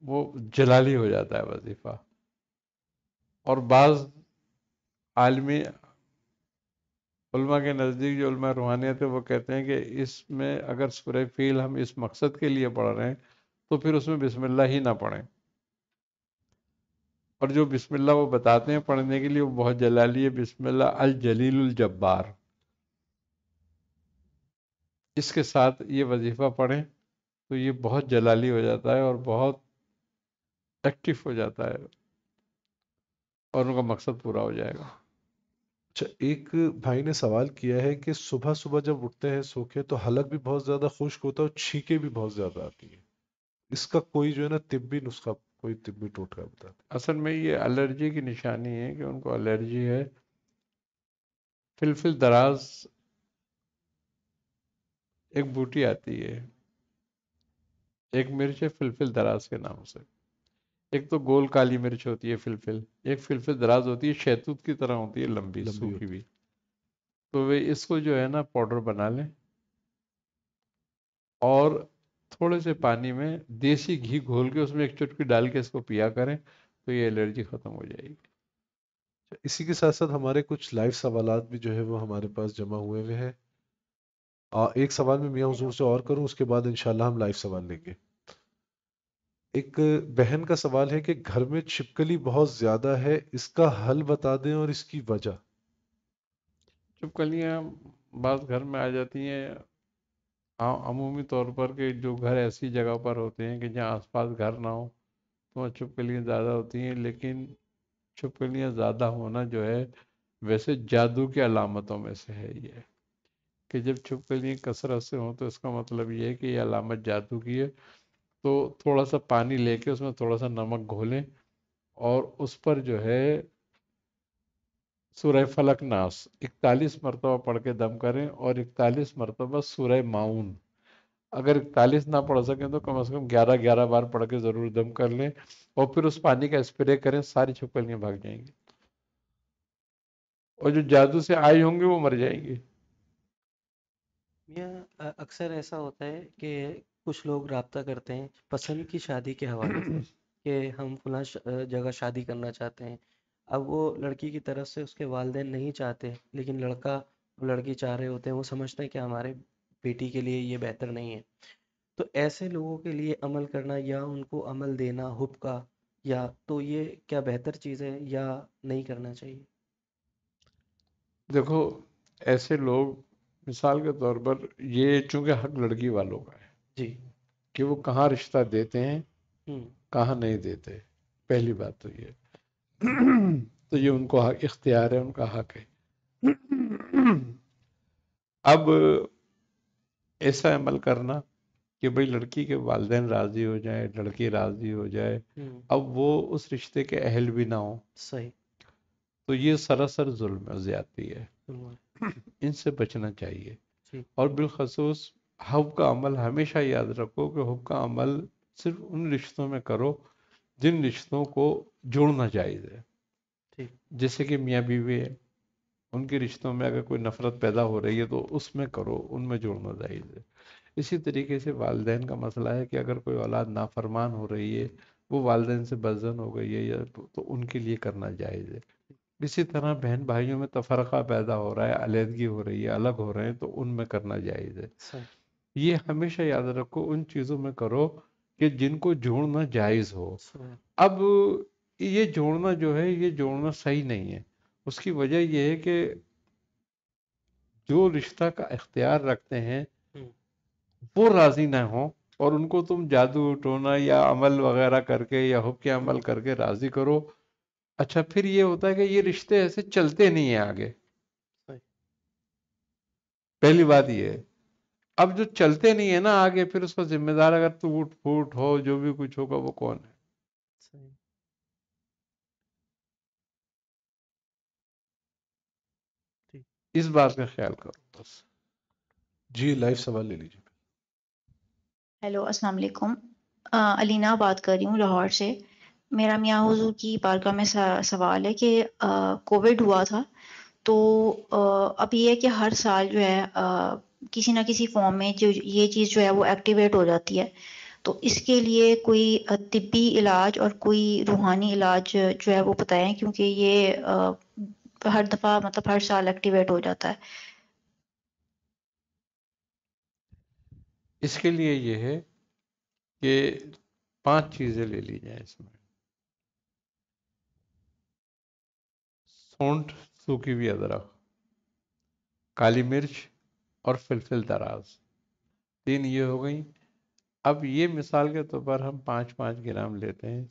D: وہ جلالی ہو جاتا ہے وظیفہ. اور بعض عالمی علماء کے نزدیک جو علماء روحانیت ہے وہ کہتے ہیں کہ اس میں اگر سورہ فیل ہم اس مقصد کے لیے پڑھ رہے ہیں تو پھر اس میں بسم اللہ ہی نہ پڑھیں. اور جو بسم اللہ وہ بتاتے ہیں پڑھنے کے لیے وہ بہت جلالی ہے. بسم اللہ الجلیل الجبار، اس کے ساتھ یہ وظیفہ پڑھیں تو یہ بہت جلالی ہو جاتا ہے اور بہت ایکٹیو ہو جاتا ہے، اور ان کا مقصد پورا ہو جائے گا.
C: اچھا، ایک بھائی نے سوال کیا ہے کہ صبح صبح جب اٹھتے ہیں سو کے تو حلق بھی بہت زیادہ خشک ہوتا ہے اور چھینکیں بھی بہت زیادہ آتی ہیں، اس کا کوئی جو ہے نا طبی نسخہ، کوئی طبی ٹوٹکا بتا دیں؟
D: اصل میں یہ الرجی کی نشانی ہے کہ ان کو الرجی ہے فلفل دراز، ایک بوٹی آتی ہے، ایک مرچ ہے فلفل دراز کے نام سے، ایک تو گول کالی مرچ ہوتی ہے فلفل، ایک فلفل دراز ہوتی ہے شہتوت کی طرح ہوتی ہے، لمبی
C: لمبی
D: سوکھی
C: ہوتی
D: بھی. تو وہ اس کو جو ہے نا پاؤڈر بنا لیں اور تھوڑے سے پانی میں دیسی گھی گھول کے اس میں ایک چٹکی ڈال کے اس کو پیا کریں تو یہ الرجی ختم ہو جائے گی.
C: اسی کے ساتھ ساتھ ہمارے کچھ لائیو سوالات بھی جو ہے وہ ہمارے پاس جمع ہوئے ہوئے ہیں. ایک سوال میں میاں حضور سے اور کروں، اس کے بعد انشاءاللہ ہم لائیو سوال لیں گے. ایک بہن کا سوال ہے کہ گھر میں چھپکلی بہت زیادہ ہے، اس کا حل بتا دیں اور اس کی وجہ.
D: چپکلیاں بعض گھر میں آ جاتی ہیں، عمومی طور پر کہ جو گھر ایسی جگہ پر ہوتے ہیں کہ جہاں آس پاس گھر نہ ہو تو وہاں چھپکلیاں زیادہ ہوتی ہیں. لیکن چھپکلیاں زیادہ ہونا جو ہے ویسے جادو کی علامتوں میں سے ہے یہ، کہ جب چھپکلیاں کثرت سے ہوں تو اس کا مطلب یہ ہے کہ یہ علامت جادو کی ہے. تو تھوڑا سا پانی لے کے اس میں تھوڑا سا نمک گھولیں اور اس پر جو ہے سورہ فلق ناس 41 مرتبہ پڑھ کے دم کریں اور 41 مرتبہ سورہ معون. اگر 41 نہ پڑھ سکیں تو کم از کم 11 بار پڑھ کے ضرور دم کر لیں اور پھر اس پانی کا اسپرے کریں، ساری چھپکلیاں بھاگ جائیں گی اور جو جادو سے آئی ہوں گی وہ مر جائیں گی.
B: اکثر ایسا ہوتا ہے کہ کچھ لوگ رابطہ کرتے ہیں پسند کی شادی کے حوالے سے کہ ہم فلاں جگہ شادی کرنا چاہتے ہیں. اب وہ لڑکی کی طرف سے اس کے والدین نہیں چاہتے، لیکن لڑکا لڑکی چاہ رہے ہوتے ہیں، وہ سمجھتے ہیں کہ ہمارے بیٹی کے لیے یہ بہتر نہیں ہے. تو ایسے لوگوں کے لیے عمل کرنا یا ان کو عمل دینا حب کا، یا تو یہ کیا بہتر چیز ہے یا نہیں کرنا چاہیے؟
D: دیکھو ایسے لوگ مثال کے طور پر یہ چونکہ حق لڑکی والوں کا ہے
B: جی.
D: کہ وہ کہاں رشتہ دیتے ہیں
B: ہوں.
D: کہاں نہیں دیتے، پہلی بات تو یہ تو یہ ان کو اختیار ہے، ان کا حق ہے. اب ایسا عمل کرنا کہ بھئی لڑکی کے والدین راضی ہو جائیں، لڑکی راضی ہو جائے،
B: ہوں.
D: اب وہ اس رشتے کے اہل بھی نہ ہوں،
B: صحیح.
D: تو یہ سراسر ظلم ہے، زیادتی ہے.
B: ظلم.
D: ان سے بچنا چاہیے.
B: جی.
D: اور بالخصوص حب کا عمل ہمیشہ یاد رکھو کہ حب کا عمل صرف ان رشتوں میں کرو جن رشتوں کو جوڑنا جائز ہے.
B: ٹھیک.
D: جیسے کہ میاں بیوی ہے، ان کے رشتوں میں اگر کوئی نفرت پیدا ہو رہی ہے تو اس میں کرو، ان میں جوڑنا جائز ہے. اسی طریقے سے والدین کا مسئلہ ہے کہ اگر کوئی اولاد نافرمان ہو رہی ہے، وہ والدین سے بدظن ہو گئی ہے یا تو ان کے لیے کرنا جائز ہے. اسی طرح بہن بھائیوں میں تفرقہ پیدا ہو رہا ہے، علیحدگی ہو رہی ہے، الگ ہو رہے ہیں، تو ان میں کرنا جائز ہے.
B: صحیح.
D: یہ ہمیشہ یاد رکھو ان چیزوں میں کرو کہ جن کو جوڑنا جائز ہو.
B: صحیح.
D: اب یہ جوڑنا جو ہے یہ جوڑنا صحیح نہیں ہے. اس کی وجہ یہ ہے کہ جو رشتہ کا اختیار رکھتے ہیں
B: ہوں.
D: وہ راضی نہ ہوں اور ان کو تم جادو ٹونا یا عمل وغیرہ کر کے یا حب کے عمل کر کے راضی کرو. اچھا پھر یہ ہوتا ہے کہ یہ رشتے ایسے چلتے نہیں ہیں آگے.
B: صحیح.
D: پہلی بات یہ ہے. اب جو چلتے نہیں ہے نا آگے، پھر اس کا ذمہ دار اگر ٹوٹ پھوٹ ہو جو بھی کچھ ہوگا وہ کون ہے؟
B: صحیح. ٹھیک.
D: اس بات کا خیال کرو بس.
C: جی لائیو سوال لے لیجیے.
E: ہیلو السلام علیکم، علینا بات کر رہی ہوں لاہور سے. میرا میاں حضور کی بارگاہ میں سوال ہے کہ کووڈ ہوا تھا تو اب یہ ہے کہ ہر سال جو ہے کسی نہ کسی فارم میں جو یہ چیز جو ہے وہ ایکٹیویٹ ہو جاتی ہے. تو اس کے لیے کوئی طبی علاج اور کوئی روحانی علاج جو ہے وہ بتائیں، کیونکہ یہ ہر دفعہ مطلب ہر سال ایکٹیویٹ ہو جاتا ہے.
D: اس کے لیے یہ ہے کہ 5 چیزیں لے لی جائیں اس میں. سونٹ سوکھی ہوئی ادرک، کالی مرچ اور فلفل دراز، 3 یہ ہو گئی. اب یہ مثال کے طور پر ہم 5 گرام لیتے ہیں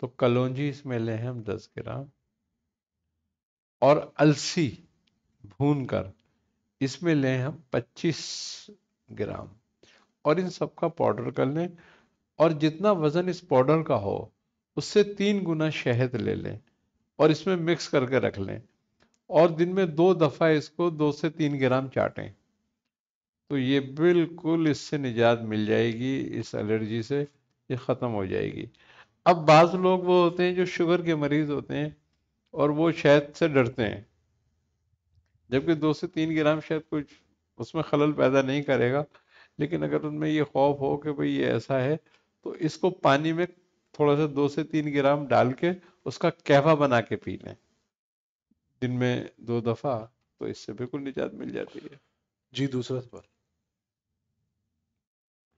D: تو کلونجی اس میں لیں ہم 10 گرام اور السی بھون کر اس میں لیں ہم 25 گرام اور ان سب کا پاؤڈر کر لیں اور جتنا وزن اس پاؤڈر کا ہو اس سے 3 گنا شہد لے لیں اور اس میں مکس کر کے رکھ لیں، اور دن میں 2 دفعہ اس کو 2 سے 3 گرام چاٹیں، تو یہ بالکل اس سے نجات مل جائے گی، اس الرجی سے یہ ختم ہو جائے گی۔ اب بعض لوگ وہ ہوتے ہیں جو شوگر کے مریض ہوتے ہیں اور وہ شہد سے ڈرتے ہیں، جبکہ 2 سے 3 گرام شہد کچھ اس میں خلل پیدا نہیں کرے گا، لیکن اگر ان میں یہ خوف ہو کہ بھئی یہ ایسا ہے تو اس کو پانی میں تھوڑا سا 2 سے 3 گرام ڈال کے اس کا قہوہ بنا کے پی لیں دن میں 2 دفعہ، تو اس سے بالکل نجات مل جاتی ہے۔
C: جی دوسرا سوال۔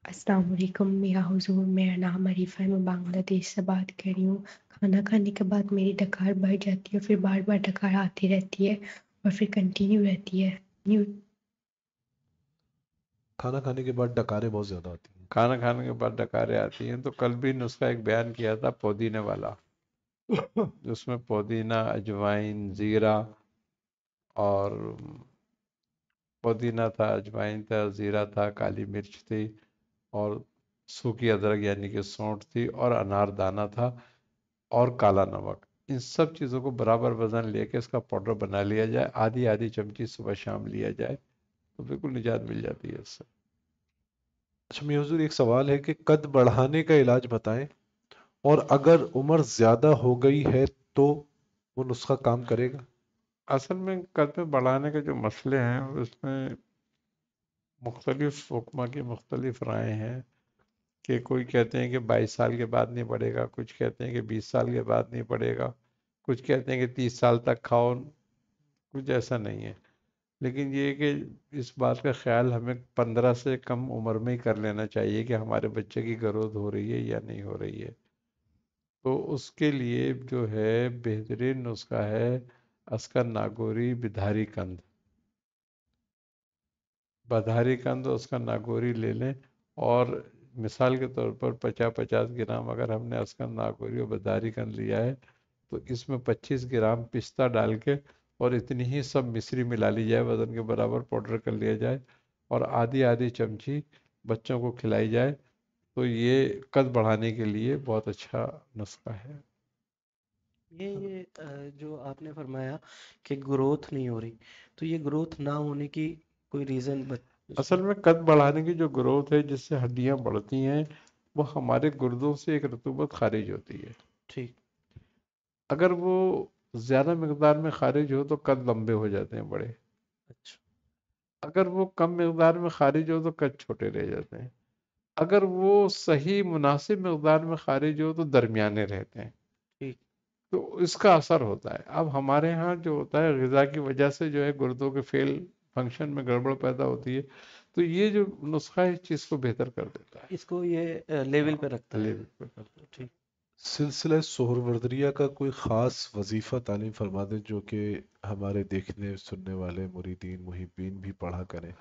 F: السلام علیکم یا حضور، میرا نام عریفہ ہے، میں بنگلہ دیش سے بات کر رہی ہوں۔ کھانا کھانے کے بعد میری ڈکار بڑھ جاتی ہے، پھر بار بار ڈکار آتی رہتی ہے اور پھر کنٹینیو رہتی ہے۔
C: کھانا کھانے کے بعد ڈکاریں بہت زیادہ آتی ہیں۔
D: کھانا کھانے کے بعد ڈکاریں آتی ہیں، تو کل بھی نسخہ ایک بیان کیا تھا پودینے والا، جس میں پودینہ، اجوائن، زیرہ، اور پودینہ تھا، اجوائن تھا، زیرہ تھا، کالی مرچ تھی، اور سوکھی ادرک یعنی کہ سونٹ تھی، اور انار دانہ تھا، اور کالا نمک۔ ان سب چیزوں کو برابر وزن لے کے اس کا پاؤڈر بنا لیا جائے، آدھی آدھی چمچی صبح شام لیا جائے، تو بالکل نجات مل جاتی ہے اس سے۔
C: اچھا میاں حضور، ایک سوال ہے کہ قد بڑھانے کا علاج بتائیں، اور اگر عمر زیادہ ہو گئی ہے تو وہ نسخہ کام کرے گا؟
D: اصل میں قد میں بڑھانے کے جو مسئلے ہیں اس میں مختلف حکمہ کی مختلف رائے ہیں، کہ کوئی کہتے ہیں کہ 22 سال کے بعد نہیں پڑے گا، کچھ کہتے ہیں کہ 20 سال کے بعد نہیں پڑے گا، کچھ کہتے ہیں کہ 30 سال تک کھاؤ، کچھ ایسا نہیں ہے۔ لیکن یہ ہے کہ اس بات کا خیال ہمیں 15 سے کم عمر میں ہی کر لینا چاہیے کہ ہمارے بچے کی گروتھ ہو رہی ہے یا نہیں ہو رہی ہے۔ تو اس کے لیے جو ہے بہترین نسخہ ہے اسکر ناگوری بدھاری کند۔ بدھاری کند اور اسکر ناگوری لے لیں، اور مثال کے طور پر 50 گرام اگر ہم نے اسکر ناگوری اور بدھاری کند لیا ہے تو اس میں 25 گرام پستہ ڈال کے اور اتنی ہی سب مصری ملا لی جائے، وزن کے برابر پاؤڈر کر لیا جائے، اور آدھی آدھی چمچی بچوں کو کھلائی جائے، تو یہ قد بڑھانے کے لیے بہت اچھا نسخہ ہے۔
B: یہ جو آپ نے فرمایا کہ گروتھ نہیں ہو رہی، تو یہ گروتھ نہ ہونے کی کوئی ریزن
D: اصل میں قد بڑھانے کی جو گروتھ ہے جس سے ہڈیاں بڑھتی ہیں، وہ ہمارے گردوں سے ایک رطوبت خارج ہوتی ہے۔
B: ٹھیک۔
D: اگر وہ زیادہ مقدار میں خارج ہو تو قد لمبے ہو جاتے ہیں، بڑے۔
B: اچھا۔
D: اگر وہ کم مقدار میں خارج ہو تو قد چھوٹے رہ جاتے ہیں۔ اگر وہ صحیح مناسب مقدار میں خارج ہو تو درمیانے رہتے ہیں۔
B: ٹھیک۔
D: تو اس کا اثر ہوتا ہے۔ اب ہمارے ہاں جو ہوتا ہے غذا کی وجہ سے جو ہے گردوں کے فیل فنکشن میں گڑبڑ پیدا ہوتی ہے، تو یہ جو نسخہ ہے اس چیز کو بہتر کر دیتا ہے۔
B: اس کو یہ لیول پہ رکھتا ہے۔
D: لیول پہ کرتا ہے۔
B: ٹھیک۔
C: سلسلہ سہروردیہ کا کوئی خاص وظیفہ تعلیم فرما دیں جو کہ ہمارے دیکھنے سننے والے مریدین محبین بھی پڑھا کریں۔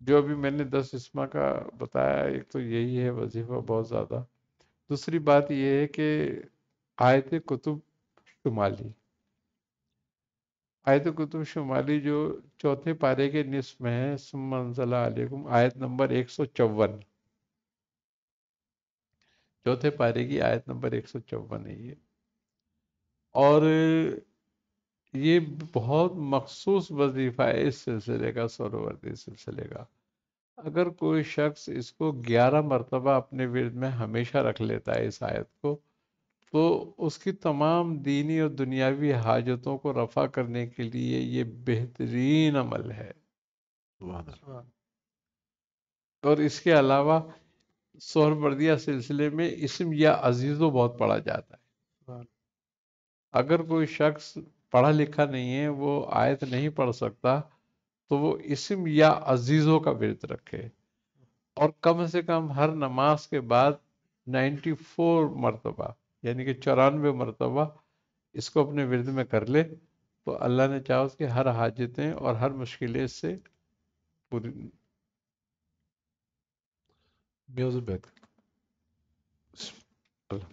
D: جو ابھی میں نے 10 اسما کا بتایا، ایک تو یہی ہے وظیفہ بہت زیادہ۔ دوسری بات یہ ہے کہ آیت کتب شمالی، آیت کتب شمالی جو چوتھے پارے کے نصف میں ہے، ثم انزل علیکم، آیت نمبر 154، چوتھے پارے کی آیت نمبر 154 ہے یہ، اور یہ بہت مخصوص وظیفہ ہے اس سلسلے کا، سہروردی سلسلے کا۔ اگر کوئی شخص اس کو 11 مرتبہ اپنے ورد میں ہمیشہ رکھ لیتا ہے اس آیت کو، تو اس کی تمام دینی اور دنیاوی حاجتوں کو رفع کرنے کے لیے یہ بہترین عمل ہے۔
C: سبحان اللہ۔
B: سبحان۔
D: اور اس کے علاوہ سہروردیہ سلسلے میں اسم یا عزیزو بہت پڑھا جاتا ہے۔
B: سبحان۔
D: اگر کوئی شخص پڑھا لکھا نہیں ہے، وہ آیت نہیں پڑھ سکتا، تو وہ اسم یا عزیزوں کا ورد رکھے، اور کم سے کم ہر نماز کے بعد 94 مرتبہ یعنی کہ 94 مرتبہ اس کو اپنے ورد میں کر لے، تو اللہ نے چاہا اس کی ہر حاجتیں اور ہر مشکلیں سے پوری۔
C: میاں حضور بیت۔
D: اللہ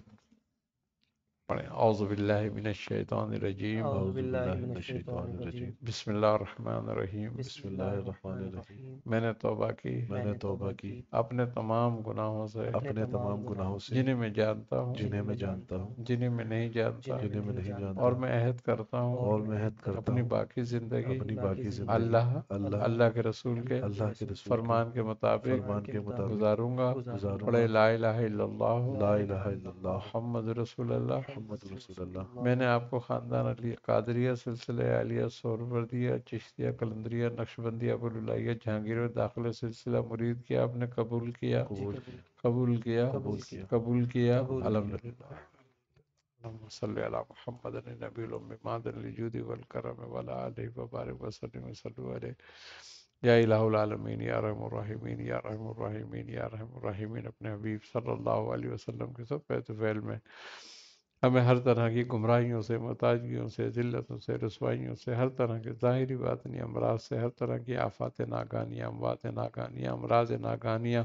D: پڑھیں اعوذ باللہ من الشیطان الرجیم
B: اعوذ باللہ من الشیطان الرجیم
D: بسم اللہ الرحمن الرحیم
B: بسم اللہ الرحمن الرحیم
D: میں نے توبہ کی
C: میں نے توبہ کی
D: اپنے تمام گناہوں سے
C: اپنے تمام گناہوں سے
D: جنہیں میں جانتا ہوں
C: جنہیں میں جانتا ہوں
D: جنہیں میں نہیں جانتا
C: جنہیں میں نہیں جانتا
D: اور میں عہد کرتا ہوں
C: اور میں عہد کرتا
D: اپنی
C: ہوں
D: باقی زندگی
C: اپنی باقی زندگی
D: اللہ
C: اللہ
D: کے رسول کے
C: اللہ کے رسول
D: فرمان کے مطابق
C: فرمان کے مطابق
D: گزاروں گا
C: گزاروں
D: پڑھے
C: گا
D: لا الہ الا اللہ
C: لا الہ الا اللہ
D: محمد رسول اللہ
C: محمد رسول اللہ
D: میں نے آپ کو خاندان علی قادریہ سلسلہ عالیہ سہروردیہ چشتیہ قلندریہ نقشبندیہ ابوالعالیہ جہانگیر داخل سلسلہ مرید کیا آپ نے قبول کیا قبول کیا قبول کیا الحمدللہ اللہم صلی علی محمد النبی الأمی معدن الجود والکرم وعلی آلہ وبارک وسلم صلو علیہ یا الہ العالمین یا رحم الرحیمین یا رحم الرحیمین یا رحم الرحیمین اپنے حبیب صلی اللہ علیہ وسلم کے سب پہ فعل میں ہمیں ہر طرح کی گمراہیوں سے محتاجیوں سے ذلتوں سے رسوائیوں سے ہر طرح کے ظاہری باطنی امراض سے ہر طرح کی آفات ناگانیاں اموات ناگانیاں امراض ناگانیاں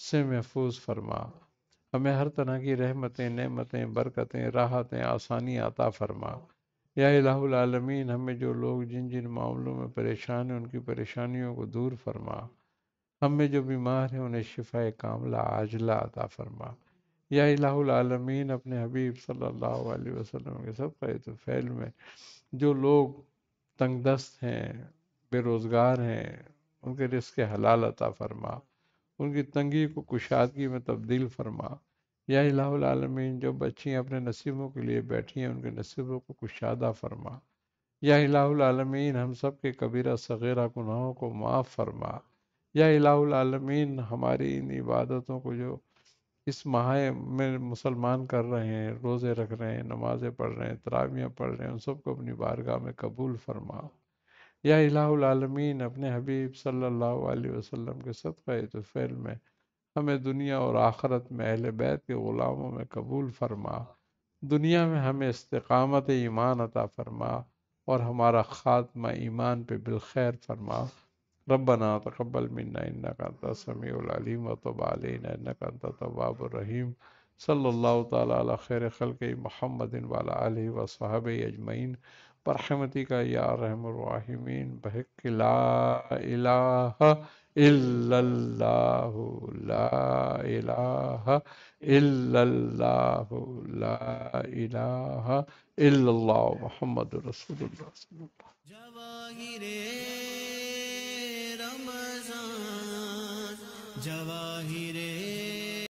D: سے محفوظ فرما ہمیں ہر طرح کی رحمتیں نعمتیں برکتیں راحتیں آسانی عطا فرما یا الہ العالمین ہمیں جو لوگ جن جن معاملوں میں پریشان ہیں ان کی پریشانیوں کو دور فرما ہم میں جو بیمار ہیں انہیں شفا کاملہ عاجلہ عطا فرما یا الہ العالمین اپنے حبیب صلی اللہ علیہ وسلم کے سب کا فعل میں جو لوگ تنگ دست ہیں بے روزگار ہیں ان کے رزق حلال عطا فرما ان کی تنگی کو کشادگی میں تبدیل فرما یا الہ العالمین جو بچیاں اپنے نصیبوں کے لیے بیٹھی ہیں ان کے نصیبوں کو کشادہ فرما یا الہ العالمین ہم سب کے کبیرہ صغیرہ گناہوں کو معاف فرما یا الہ العالمین ہماری ان عبادتوں کو جو اس ماہ میں مسلمان کر رہے ہیں روزے رکھ رہے ہیں نمازیں پڑھ رہے ہیں تراویحیں پڑھ رہے ہیں ان سب کو اپنی بارگاہ میں قبول فرما یا الہ العالمین اپنے حبیب صلی اللہ علیہ وسلم کے صدقہ فعل میں ہمیں دنیا اور آخرت میں اہل بیت کے غلاموں میں قبول فرما دنیا میں ہمیں استقامت ایمان عطا فرما اور ہمارا خاتمہ ایمان پہ بالخیر فرما ربنا تقبل منا انك انت السميع العليم وتب علينا انك انت التواب الرحيم صلی اللہ تعالی علی خیر خلق محمد وعلى آلہ وصحبہ اجمعین برحمتک یا ارحم الراحمین بحق لا الہ الا اللہ لا الہ الا اللہ لا الہ الا اللہ محمد رسول اللہ صلی اللہ علیہ وسلم
A: جواہر رمضان جواہر